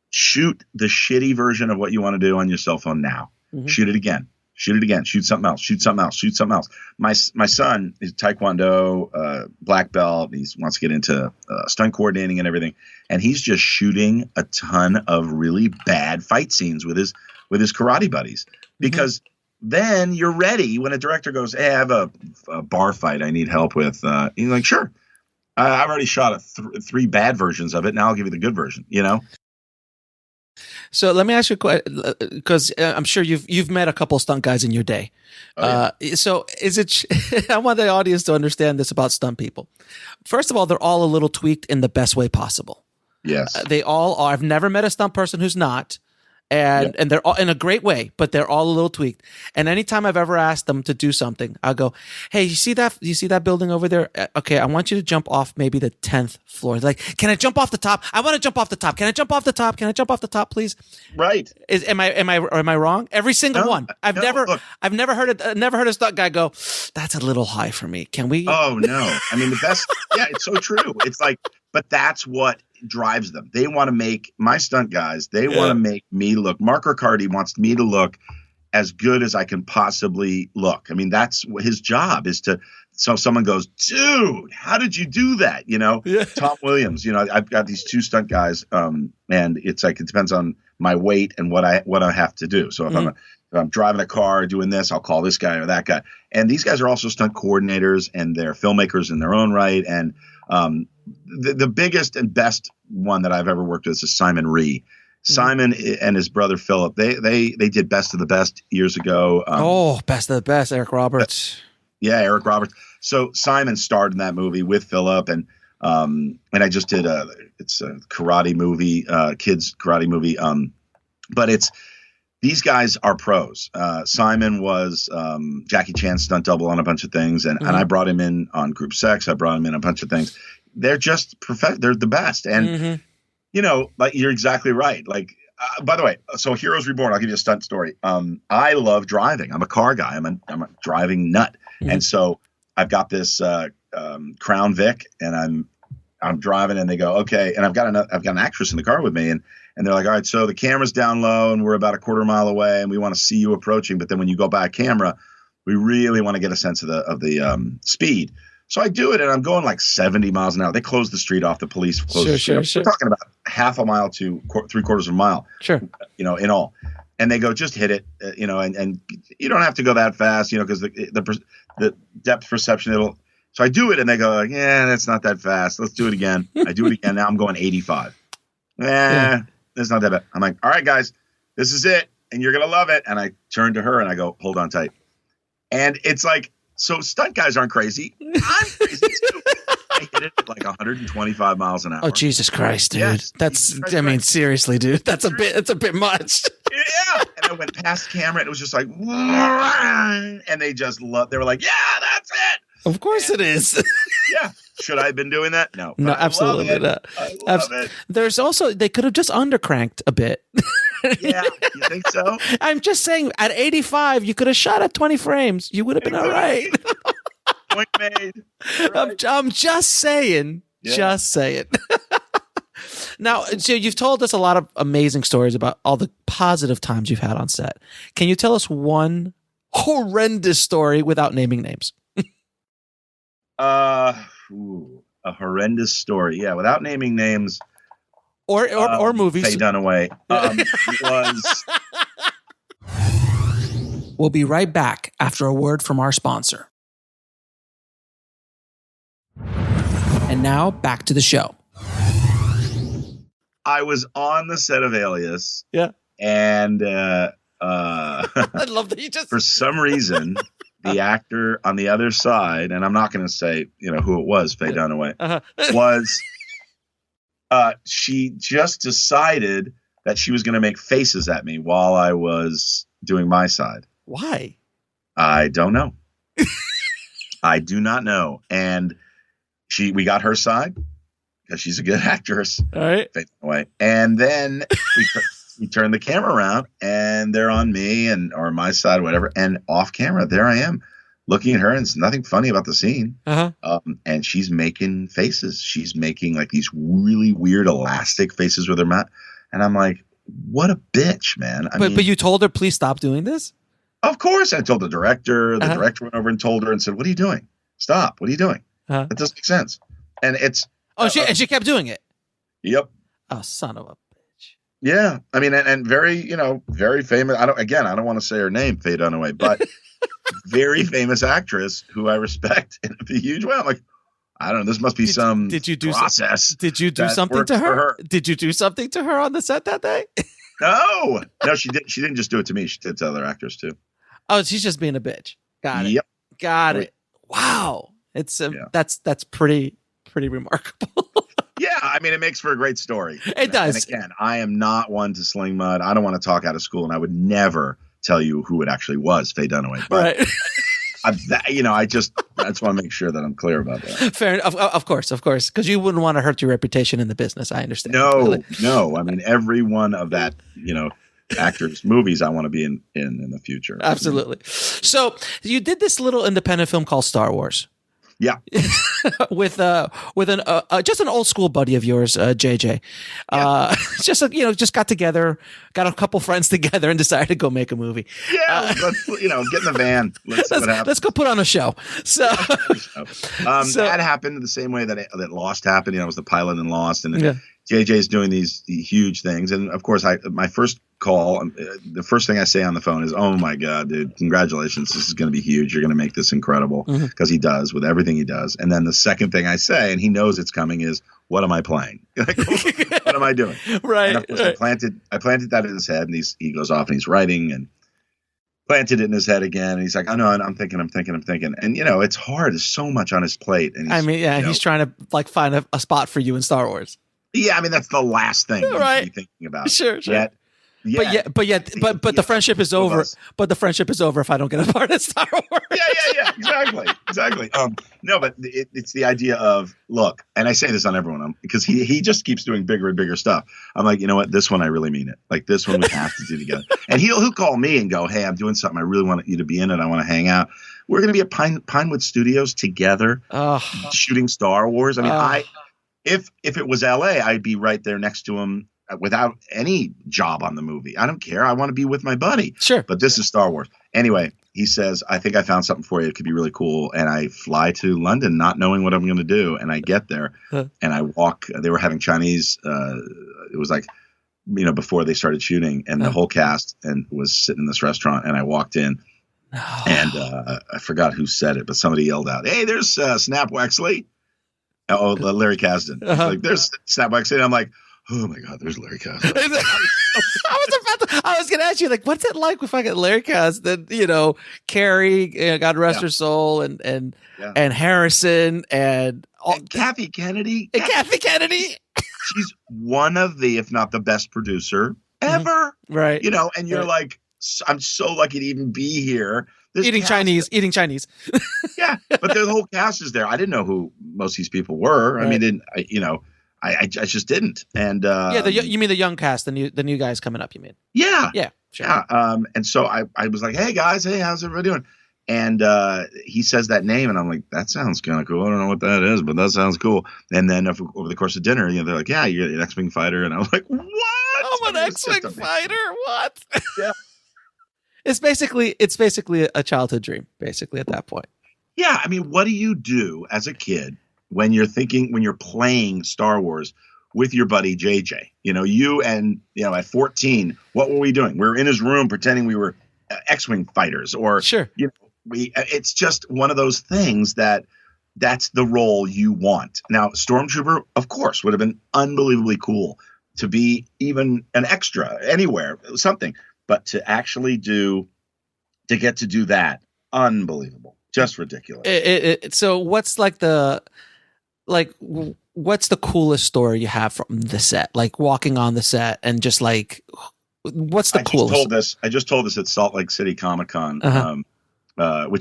shoot the shitty version of what you want to do on your cell phone now. Shoot it again. Shoot something else. My son is Taekwondo, black belt. He wants to get into stunt coordinating and everything. And he's just shooting a ton of really bad fight scenes with his karate buddies because then you're ready when a director goes, hey, I have a bar fight I need help with. You're like, sure. I've already shot three bad versions of it. Now I'll give you the good version, So let me ask you a question, because I'm sure you've met a couple stunt guys in your day. Oh, yeah. So is it? I want the audience to understand this about stunt people. First of all, they're all a little tweaked in the best way possible. Yes, they all are. I've never met a stunt person who's not. And they're all in a great way, but they're all a little tweaked. And anytime I've ever asked them to do something, I'll go, hey, you see that building over there? Okay, I want you to jump off maybe the 10th floor. Like, can I jump off the top? I want to jump off the top. Can I jump off the top? Can I jump off the top, please? Right. Am I wrong? Every single one. I've never heard a stunt guy go, that's a little high for me. Can we? Oh no. I mean, the best. Yeah, it's so true. It's like, but that's what drives them. They want to make my stunt guys. They want to make me look. Mark Riccardi wants me to look as good as I can possibly look. I mean, that's his job is to. So someone goes, dude, how did you do that? Tom Williams. I've got these two stunt guys, and it's like it depends on my weight and what I have to do. So if I'm driving a car doing this, I'll call this guy or that guy. And these guys are also stunt coordinators and they're filmmakers in their own right. And the biggest and best one that I've ever worked with is Simon Rhee. Simon and his brother Philip, they did Best of the Best years ago. Best of the Best, Eric Roberts. Yeah, Eric Roberts. So Simon starred in that movie with Philip, and I just did it's a karate movie, kids karate movie. But these guys are pros. Simon was Jackie Chan's stunt double on a bunch of things, and I brought him in on Group Sex. I brought him in a bunch of things. They're just they're the best, and like you're exactly right. Like, by the way, so Heroes Reborn. I'll give you a stunt story. I love driving. I'm a car guy. I'm a driving nut, and so I've got this Crown Vic, and I'm driving, and they go, okay, and I've got an actress in the car with me, and they're like, all right, so the camera's down low, and we're about a quarter mile away, and we want to see you approaching, but then when you go by camera, we really want to get a sense of the speed. So I do it, and I'm going like 70 miles an hour. They close the street off. The police close the street. Sure. We're talking about half a mile to 3/4 of a mile. Sure. In all. And they go, just hit it, and you don't have to go that fast, because the depth perception, so I do it, and they go, yeah, that's not that fast. Let's do it again. I do it again. Now I'm going 85. That's not that bad. I'm like, all right, guys, this is it, and you're going to love it. And I turn to her, and I go, hold on tight. And it's like, so stunt guys aren't crazy. I'm crazy, too. I hit it at like 125 miles an hour. Oh, Jesus Christ, dude. Yes, seriously, dude. That's a bit much. Yeah. I went past the camera and it was just like, and they just loved. They were like, "Yeah, that's it." Of course it is. Yeah. Should I have been doing that? No. No, But I absolutely love it. not. I love it. There's also, they could have just undercranked a bit. Yeah, you think so? I'm just saying, at 85, you could have shot at 20 frames. You would have been all right. Point made. Right. I'm just saying. Yeah. Just saying. Now, so you've told us a lot of amazing stories about all the positive times you've had on set. Can you tell us one horrendous story without naming names? A horrendous story. Yeah, without naming names. Or movies. Faye Dunaway was. We'll be right back after a word from our sponsor. And now back to the show. I was on the set of Alias. Yeah. And I love that you just for some reason the actor on the other side, and I'm not going to say who it was, Faye Dunaway, was she just decided that she was going to make faces at me while I was doing my side. Why? I don't know. I do not know. And we got her side because she's a good actress. All right. Faye Dunaway. And then we turn the camera around and they're on me or my side, whatever. And off camera, there I am looking at her, and it's nothing funny about the scene. And she's making faces. She's making like these really weird elastic faces with her mouth. And I'm like, what a bitch, man. But you told her, please stop doing this? Of course. I told the director. The director went over and told her and said, what are you doing? Stop. What are you doing? That doesn't make sense. And it's. Oh, she kept doing it. Yep. Oh, son of a bitch. Yeah. I mean, and very, very famous. I don't want to say her name, Faye Dunaway, but very famous actress who I respect in a huge way. I'm like, I don't know. This must be some process. Did you do something to her? Did you do something to her on the set that day? No, she didn't. She didn't just do it to me. She did it to other actors too. Oh, she's just being a bitch. Got it. Yep. Got it. Wow. It's that's pretty remarkable. Yeah, I mean, it makes for a great story. It does. And again, I am not one to sling mud. I don't want to talk out of school, and I would never tell you who it actually was, Faye Dunaway. But right. I just want to make sure that I'm clear about that. Fair enough. Of course, because you wouldn't want to hurt your reputation in the business. I understand. No. I mean, every one of that, actors' movies I want to be in the future. Absolutely. So you did this little independent film called Star Wars. Yeah. with just an old school buddy of yours, JJ. Just got together, got a couple friends together, and decided to go make a movie. Yeah, let's get in the van. Let's see what happens. Let's go put on a show. So that happened the same way that Lost happened. I was the pilot in Lost, and JJ's doing these huge things. And of course, my first call, the first thing I say on the phone is, "Oh my God, dude, congratulations. This is going to be huge. You're going to make this incredible," because he does with everything he does. And then the second thing I say, and he knows it's coming, is, "What am I playing? What am I doing?" Right. And of course, I planted that in his head, and he goes off and he's writing and planted it in his head again. And he's like, "Oh no, I'm thinking. And it's hard. There's so much on his plate. And he's trying to find a spot for you in Star Wars. Yeah, I mean, that's the last thing you should be thinking about. Sure. But the friendship is over. But the friendship is over if I don't get a part of Star Wars. Yeah, exactly. No, but it's the idea of, look, and I say this on everyone because he just keeps doing bigger and bigger stuff. I'm like, you know what? This one I really mean it. Like this one we have to do together. And he'll call me and go, "Hey, I'm doing something. I really want you to be in it. I want to hang out. We're going to be at Pinewood Studios together, shooting Star Wars. I mean, If it was LA, I'd be right there next to him without any job on the movie. I don't care. I want to be with my buddy. Sure. But this is Star Wars. Anyway, he says, "I think I found something for you. It could be really cool." And I fly to London not knowing what I'm going to do. And I get there and I walk. They were having Chinese. It was like, before they started shooting, and the whole cast was sitting in this restaurant. And I walked in and I forgot who said it, but somebody yelled out, "Hey, there's Snap Wexley." Larry Kasdan. Like, there's Snap Wexley. And I'm like, oh my God, there's Larry Kasdan. I was going to ask you, like, what's it like if I get Larry Kasdan, Carrie, God rest her soul, and Harrison, and Kathy Kennedy. Kathy Kennedy. She's one of the, if not the best producer ever. Right. And you're like, I'm so lucky to even be here. Eating Chinese. Yeah, but the whole cast is there. I didn't know who most of these people were. Right. I mean, I just didn't. And you mean the young cast, the new guys coming up? You mean? Yeah, Sure. yeah. And so I was like, hey guys, hey, how's everybody doing? And he says that name, and I'm like, that sounds kind of cool. I don't know what that is, but that sounds cool. And then over the course of dinner, they're like, yeah, you're an X-Wing fighter, and I was like, what? I'm an X-Wing fighter. What? Yeah. It's basically a childhood dream, basically at that point. Yeah, I mean, what do you do as a kid when you're playing Star Wars with your buddy JJ? You and at 14, what were we doing? We were in his room pretending we were X-Wing fighters, or sure. It's just one of those things that's the role you want. Now, Stormtrooper, of course, would have been unbelievably cool to be even an extra anywhere, something. But to actually get to do that, unbelievable, just ridiculous. So what's what's the coolest story you have from the set? Like walking on the set and just like, what's the coolest? I just told this at Salt Lake City Comic-Con, Uh-huh.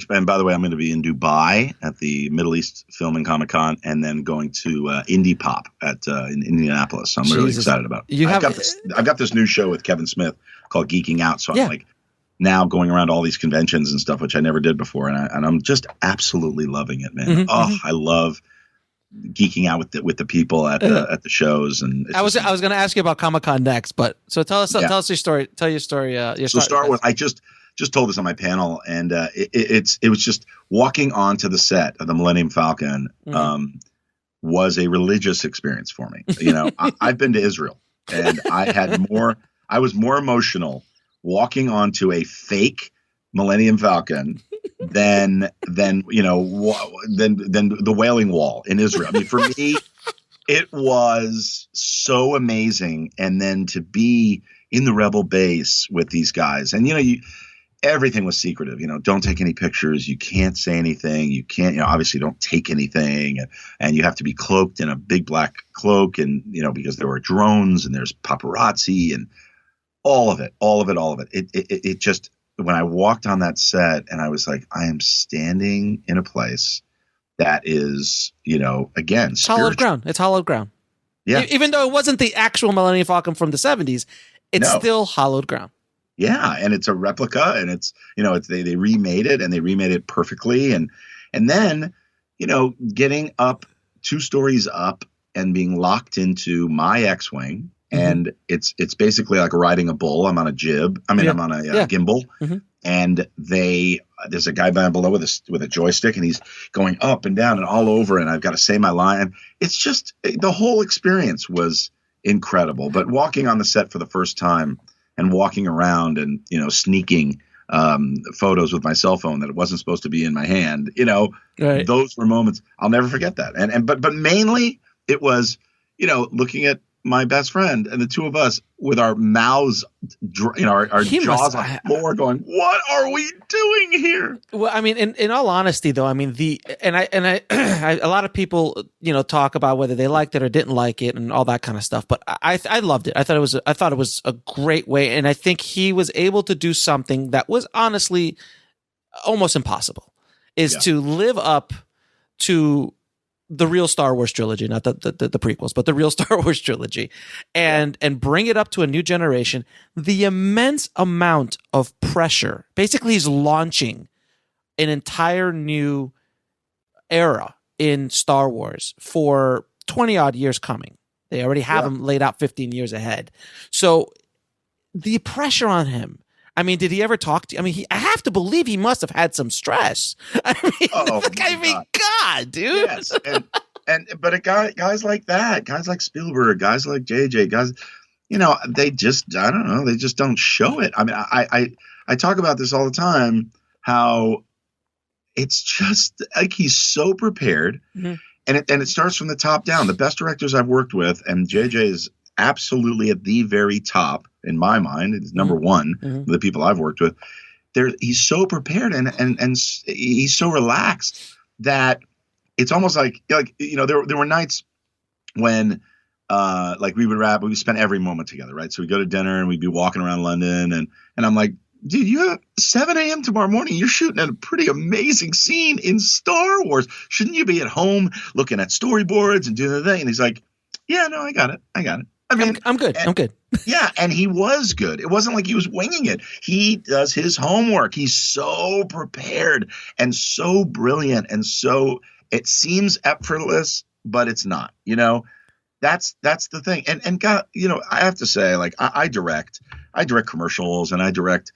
and by the way, I'm going to be in Dubai at the Middle East Filming Comic-Con, and then going to Indie Pop in Indianapolis. So I'm really excited about it. I've got this new show with Kevin Smith called Geeking Out. So I'm like now going around all these conventions and stuff, which I never did before. And I'm just absolutely loving it, man. Mm-hmm. I love geeking out with the people at the shows. And I was going to ask you about Comic-Con next, but so tell us your story. Tell your story. Star Wars. I just told this on my panel, and it was just walking onto the set of the Millennium Falcon was a religious experience for me. I've been to Israel, and I was more emotional walking onto a fake Millennium Falcon than the Wailing Wall in Israel. I mean, for me, it was so amazing. And then to be in the Rebel base with these guys, and everything was secretive. Don't take any pictures. You can't say anything. You can't, obviously don't take anything. And you have to be cloaked in a big black cloak, and, because there were drones and there's paparazzi and all of it. It just, when I walked on that set, and I was like, I am standing in a place that is, again, it's hallowed ground. It's hallowed ground. Yeah. Even though it wasn't the actual Millennium Falcon from the 70s, it's still hallowed ground. Yeah, and it's a replica, and it's they remade it, and they remade it perfectly, and then getting up 2 stories up and being locked into my X-Wing, and it's basically like riding a bull. I'm on a jib. I'm on a gimbal, and there's a guy down below with a joystick, and he's going up and down and all over, and I've got to say my line. It's just, the whole experience was incredible. But walking on the set for the first time, and walking around and, sneaking photos with my cell phone that it wasn't supposed to be in my hand, right. Those were moments I'll never forget that. But mainly it was, looking at my best friend and the two of us with our mouths, our jaws on the floor going, what are we doing here? Well, I mean, in all honesty, though, I mean, a lot of people, talk about whether they liked it or didn't like it and all that kind of stuff. But I loved it. I thought it was a great way. And I think he was able to do something that was honestly almost impossible, to live up to the real Star Wars trilogy, not the prequels, but the real Star Wars trilogy, and bring it up to a new generation. The immense amount of pressure. Basically, he's launching an entire new era in Star Wars for 20 odd years coming. They already have him laid out 15 years ahead. So the pressure on him. I mean, did he ever talk to you? I mean, I have to believe he must have had some stress. I mean, God, dude. Yes. But guys like that, guys like Spielberg, guys like JJ, guys, they just, I don't know, they just don't show it. I mean, I talk about this all the time, how it's just like he's so prepared, and it starts from the top down. The best directors I've worked with, and JJ is absolutely at the very top in my mind. It's number one of the people I've worked with. He's so prepared and he's so relaxed that it's almost like there were nights when we would spend every moment together, right? So we go to dinner and we'd be walking around London, and I'm like, dude, you have 7 a.m. tomorrow morning. You're shooting at a pretty amazing scene in Star Wars. Shouldn't you be at home looking at storyboards and doing the thing? And he's like, yeah, no, I got it. I mean, I'm good. I'm good. Yeah, and he was good. It wasn't like he was winging it. He does his homework. He's so prepared and so brilliant, and so it seems effortless, but it's not. That's the thing. And God, I have to say, like, I direct commercials, and I direct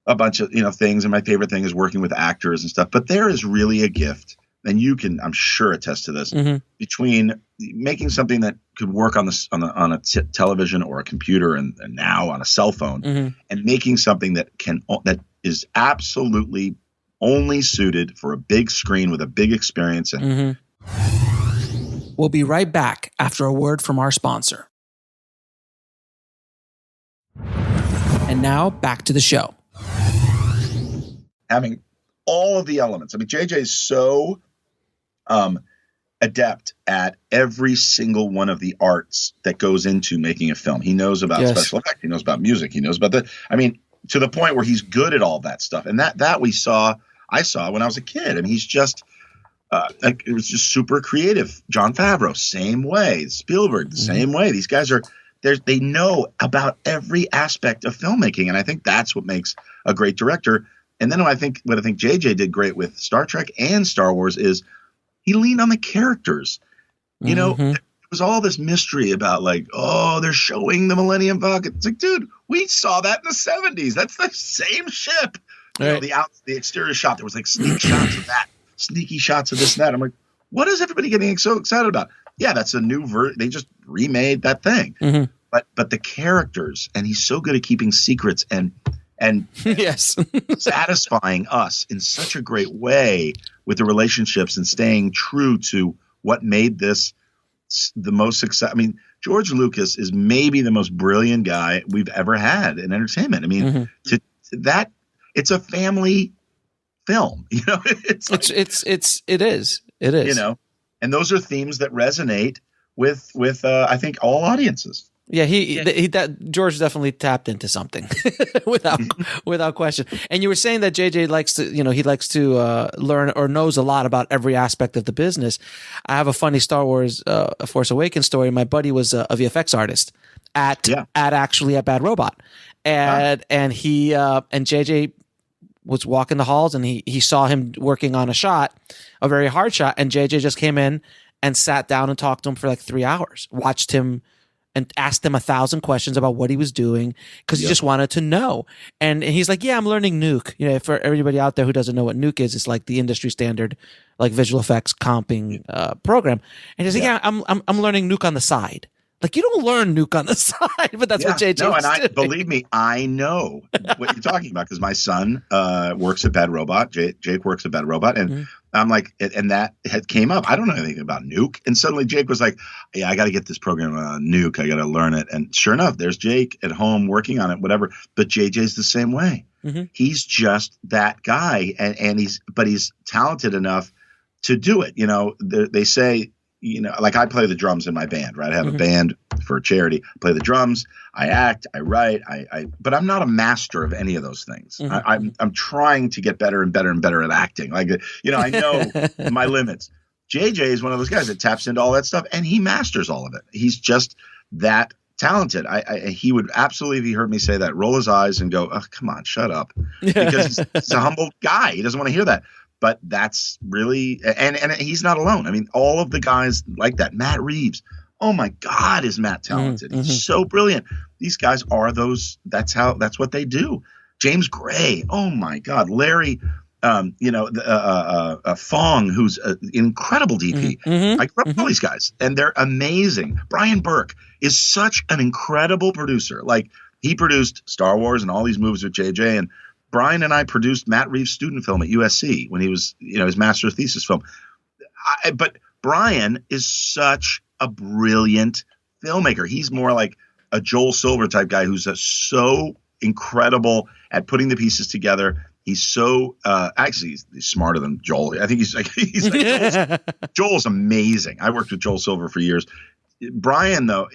a bunch of things, and my favorite thing is working with actors and stuff. But there is really a gift, and you can, I'm sure, attest to this, between making something that could work on a television or a computer, and now on a cell phone, and making something that is absolutely only suited for a big screen with a big experience. And we'll be right back after a word from our sponsor. And now back to the show. Having all of the elements. I mean, JJ is so adept at every single one of the arts that goes into making a film. He knows about special effects. He knows about music. He knows about to the point where he's good at all that stuff. And that I saw when I was a kid. I mean, he's just it was just super creative. Jon Favreau, same way. Spielberg, the same way. These guys they know about every aspect of filmmaking. And I think that's what makes a great director. And then what I think JJ did great with Star Trek and Star Wars is he leaned on the characters. There was all this mystery about, like, they're showing the Millennium Falcon. It's like, dude, we saw that in the 70s. That's the same ship. Right. The exterior shot, there was like sneak shots of that, sneaky shots of this and that. I'm like, what is everybody getting so excited about? Yeah, that's a new version. They just remade that thing. But the characters, and he's so good at keeping secrets and yes, satisfying us in such a great way with the relationships and staying true to what made this the most success. I mean, George Lucas is maybe the most brilliant guy we've ever had in entertainment. I mean, it's a family film. It is. And those are themes that resonate with I think all audiences. Yeah, George definitely tapped into something without question. And you were saying that JJ likes to learn or knows a lot about every aspect of the business. I have a funny Star Wars Force Awakens story. My buddy was a VFX artist at Bad Robot, and JJ was walking the halls, and he saw him working on a very hard shot, and JJ just came in and sat down and talked to him for like 3 hours, watched him and asked him 1,000 questions about what he was doing, because he just wanted to know. And he's like, yeah, I'm learning Nuke. For everybody out there who doesn't know what Nuke is, it's like the industry standard, like visual effects comping program. And he's like, yeah, I'm learning Nuke on the side. Like, you don't learn Nuke on the side, but that's what JJ was doing. Believe me, I know what you're talking about, because my son works at Bad Robot. Jake works at Bad Robot, and I'm like, and that had came up. I don't know anything about Nuke, and suddenly Jake was like, "Yeah, I got to get this program Nuke. I got to learn it." And sure enough, there's Jake at home working on it, whatever. But JJ's the same way. He's just that guy, and he's talented enough to do it. They say, like, I play the drums in my band, right? I have a band for a charity. I play the drums, I act, I write, but I'm not a master of any of those things. I'm trying to get better and better and better at acting. Like, I know my limits. JJ is one of those guys that taps into all that stuff, and he masters all of it. He's just that talented. He would absolutely, if he heard me say that, roll his eyes and go, "Oh, come on, shut up," because he's a humble guy. He doesn't want to hear that. But that's really, and he's not alone. I mean, all of the guys like that. Matt Reeves, oh my God, is Matt talented? He's so brilliant. These guys are those. That's what they do. James Gray, oh my God, Larry, Fong, who's an incredible DP. I grew up with all these guys, and they're amazing. Brian Burke is such an incredible producer. Like, he produced Star Wars and all these movies with JJ, and Brian and I produced Matt Reeves' student film at USC when he was, his master's thesis film. But Brian is such a brilliant filmmaker. He's more like a Joel Silver type guy who's so incredible at putting the pieces together. He's so actually he's smarter than Joel. I think he's like Joel's amazing. I worked with Joel Silver for years. Brian, though,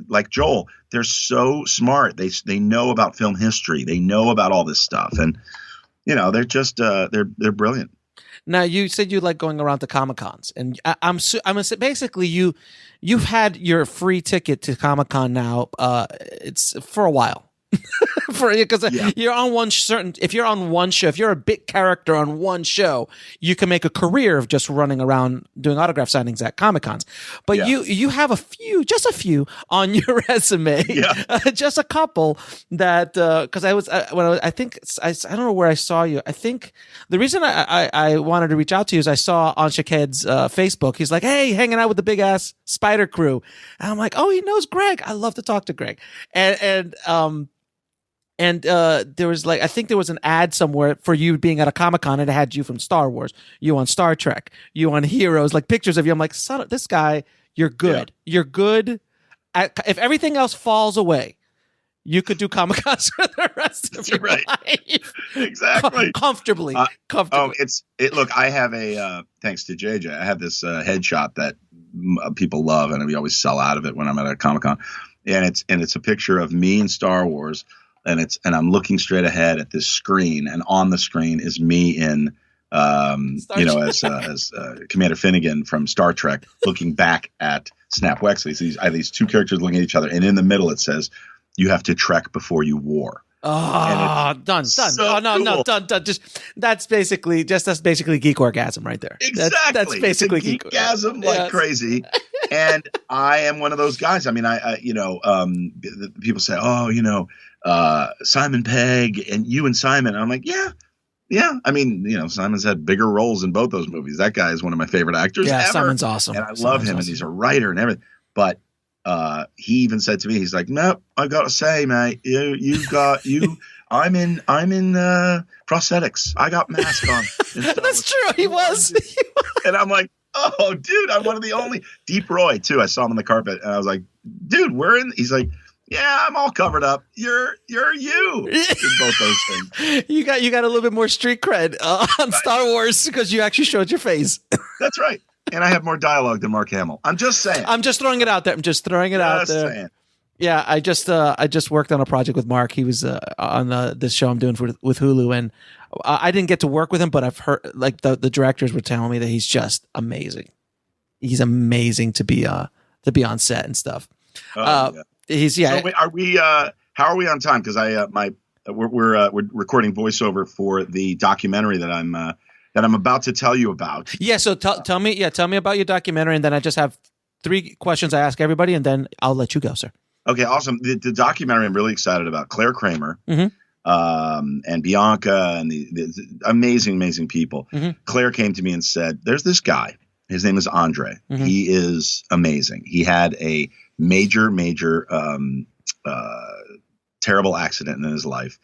like Joel, they're so smart. They know about film history. They know about all this stuff, and they're just they're brilliant. Now, you said you like going around to Comic-Cons, and I'm gonna say basically you've had your free ticket to Comic-Con now. It's for a while. Because you're on if you're on one show, if you're a big character on one show, you can make a career of just running around doing autograph signings at Comic-Cons. But you have just a few on your resume, just a couple that because I don't know where I saw you. I think the reason I wanted to reach out to you is I saw on Shaked's Facebook. He's like, "Hey, hanging out with the big ass Spider crew," and I'm like, "Oh, he knows Greg. I love to talk to Greg." And there was I think there was an ad somewhere for you being at a Comic-Con, and it had you from Star Wars, you on Star Trek, you on Heroes, like pictures of you. I'm like, son of this guy, you're good. Yeah. You're good. If everything else falls away, you could do Comic-Cons for the rest of your life. Exactly. Comfortably. Look, I have thanks to JJ, I have this headshot that people love, and we always sell out of it when I'm at a Comic-Con. And it's a picture of me in Star Wars. And I'm looking straight ahead at this screen, and on the screen is me in, as Commander Finnegan from Star Trek, looking back at Snap Wexley. So I have these two characters looking at each other, and in the middle it says, "You have to trek before you war." Oh, done. So no, done. That's basically geek orgasm right there. Exactly. That's basically geek orgasm like crazy. And I am one of those guys. I mean, people say, Simon Pegg and you and Simon. And I'm like, yeah. I mean, Simon's had bigger roles in both those movies. That guy is one of my favorite actors ever. Simon's awesome. And I love him, and he's a writer and everything. But he even said to me, he's like, "No, I got to say, mate, I'm in prosthetics. I got mask on." That's true. He was. And I'm like, "Oh, dude, I'm one of the only." Deep Roy too. I saw him on the carpet, and I was like, "Dude, we're in." He's like, "Yeah, I'm all covered up. You're you in both those things." You got a little bit more street cred on Star Wars because you actually showed your face. That's right. And I have more dialogue than Mark Hamill. I'm just saying. I'm just throwing it out there. Saying. Yeah, I just worked on a project with Mark. He was on this show I'm doing with Hulu, and I didn't get to work with him, but I've heard the directors were telling me that he's just amazing. He's amazing to be on set and stuff. He's So wait, are we? How are we on time? Because we're recording voiceover for the documentary that I'm about to tell you about. Yeah. So tell me about your documentary, and then I just have 3 questions I ask everybody, and then I'll let you go, sir. Okay, awesome. The documentary I'm really excited about. Claire Kramer, and Bianca, and the amazing people. Mm-hmm. Claire came to me and said, "There's this guy. His name is Andre. Mm-hmm. He is amazing. He had a major terrible accident in his life.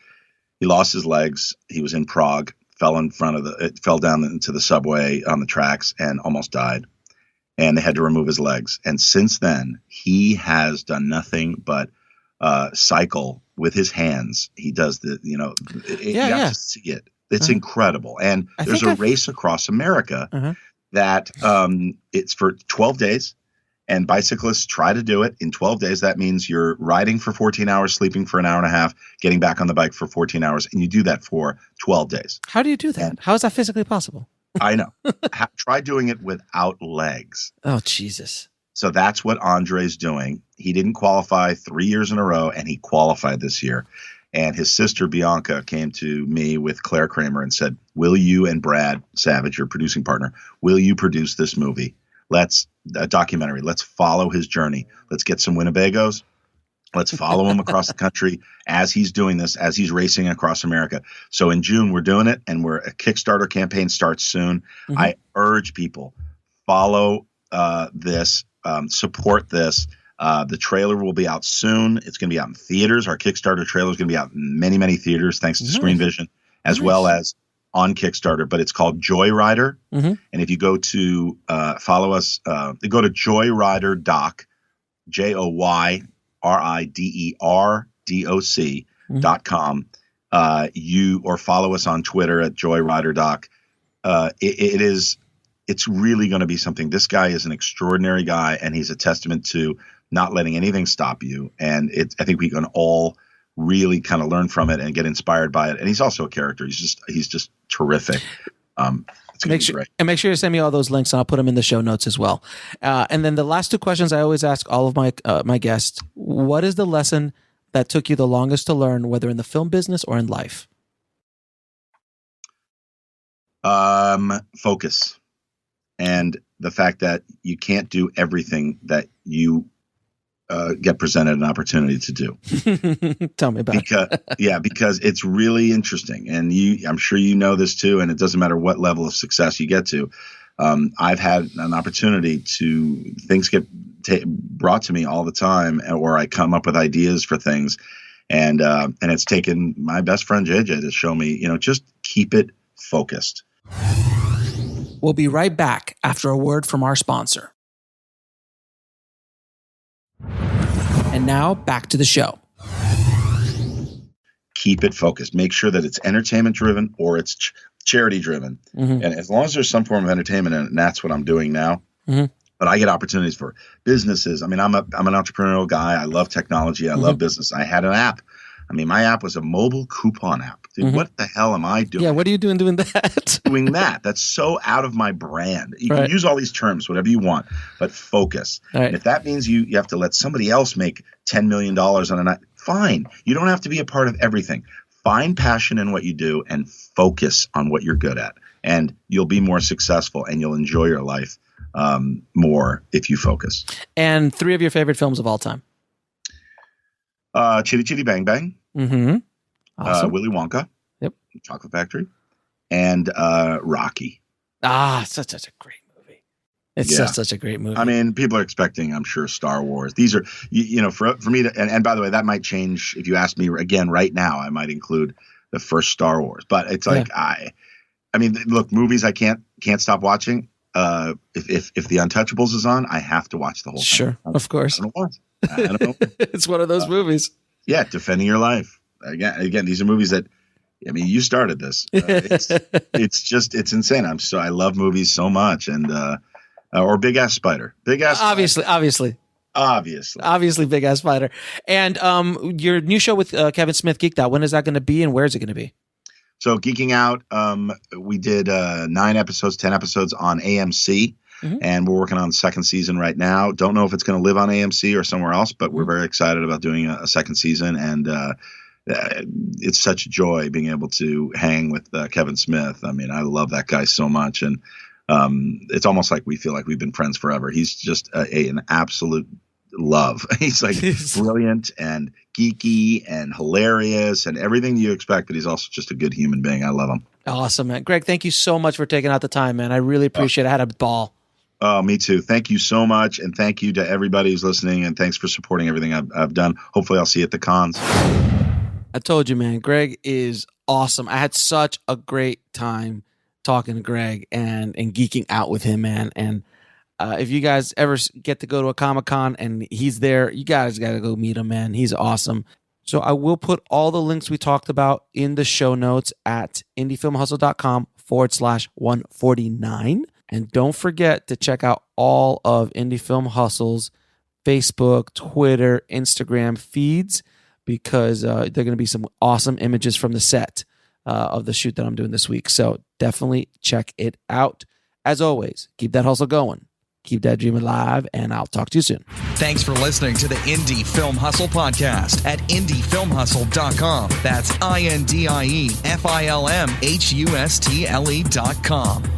He lost his legs. He was in Prague, fell down into the subway on the tracks and almost died. And they had to remove his legs. And since then, he has done nothing but cycle with his hands. He does you have to see it. It's incredible. And there's a race across America that it's for 12 days. And bicyclists try to do it in 12 days. That means you're riding for 14 hours, sleeping for an hour and a half, getting back on the bike for 14 hours. And you do that for 12 days. How do you do that? How is that physically possible? I know. Try doing it without legs. Oh, Jesus. So that's what Andre's doing. He didn't qualify 3 years in a row, and he qualified this year. And his sister, Bianca, came to me with Claire Kramer and said, "Will you and Brad Savage, your producing partner, will you produce this movie? A documentary. Let's follow his journey. Let's get some Winnebagos. Let's follow him across the country as he's doing this, as he's racing across America." So in June, we're doing it, and a Kickstarter campaign starts soon. Mm-hmm. I urge people, follow this, support this. The trailer will be out soon. It's going to be out in theaters. Our Kickstarter trailer is going to be out in many, many theaters, thanks to Screen Vision, as well as on Kickstarter, but it's called Joyrider. Mm-hmm. And if you go to follow us, go to Joyriderdoc, JOYRIDERDOC.com. Or follow us on Twitter at Joyriderdoc. It's really going to be something. This guy is an extraordinary guy, and he's a testament to not letting anything stop you. And I think we can all really kind of learn from it and get inspired by it. And he's also a character. He's just terrific. Make sure you send me all those links, and I'll put them in the show notes as well. And then the last two questions I always ask all of my guests: what is the lesson that took you the longest to learn, whether in the film business or in life? Focus, and the fact that you can't do everything that you get presented an opportunity to do. Tell me about it. Because it's really interesting. And I'm sure you know this too, and it doesn't matter what level of success you get to. I've had an opportunity to, things get brought to me all the time, or I come up with ideas for things. And it's taken my best friend JJ to show me, just keep it focused. We'll be right back after a word from our sponsor. And now back to the show. Keep it focused. Make sure that it's entertainment driven or it's charity driven. Mm-hmm. And as long as there's some form of entertainment in it, and that's what I'm doing now. Mm-hmm. But I get opportunities for businesses. I mean, I'm an entrepreneurial guy. I love technology. I love business. I had an app. I mean, my app was a mobile coupon app. Dude, what the hell am I doing? Yeah, what are you doing that? Doing that. That's so out of my brand. You can use all these terms, whatever you want, but focus. Right. And if that means you have to let somebody else make $10 million on a night, fine. You don't have to be a part of everything. Find passion in what you do and focus on what you're good at. And you'll be more successful and you'll enjoy your life more if you focus. And 3 of your favorite films of all time? Chitty Chitty Bang Bang. Mm-hmm. Awesome. Willy Wonka. Yep. Chocolate Factory. And Rocky. Such a great movie. It's such a great movie. I mean, people are expecting, I'm sure, Star Wars. These are, for me to, and by the way, that might change if you ask me again right now. I might include the first Star Wars, but it's like I mean, look, movies I can't stop watching. If The Untouchables is on, I have to watch the whole thing. Sure, of course. I don't know. It's one of those movies. Yeah, Defending Your Life. Again, these are movies that, I mean, you started this. It's insane. I love movies so much, and or Big Ass Spider. Obviously, Big Ass Spider. And your new show with Kevin Smith, Geeked Out. When is that going to be, and where is it going to be? So Geeking Out, we did 10 episodes on AMC. Mm-hmm. And we're working on the second season right now. Don't know if it's going to live on AMC or somewhere else, but we're very excited about doing a second season. And it's such a joy being able to hang with Kevin Smith. I mean, I love that guy so much. And it's almost like we feel like we've been friends forever. He's just an absolute love. He's like brilliant and geeky and hilarious and everything you expect, but he's also just a good human being. I love him. Awesome, man. Greg, thank you so much for taking out the time, man. I really appreciate it. I had a ball. Oh, me too. Thank you so much. And thank you to everybody who's listening. And thanks for supporting everything I've done. Hopefully I'll see you at the cons. I told you, man, Greg is awesome. I had such a great time talking to Greg and geeking out with him, man. And if you guys ever get to go to a Comic-Con and he's there, you guys got to go meet him, man. He's awesome. So I will put all the links we talked about in the show notes at indiefilmhustle.com/149. And don't forget to check out all of Indie Film Hustle's Facebook, Twitter, Instagram feeds, because there are going to be some awesome images from the set of the shoot that I'm doing this week. So definitely check it out. As always, keep that hustle going. Keep that dream alive, and I'll talk to you soon. Thanks for listening to the Indie Film Hustle podcast at indiefilmhustle.com. That's INDIEFILMHUSTLE.com.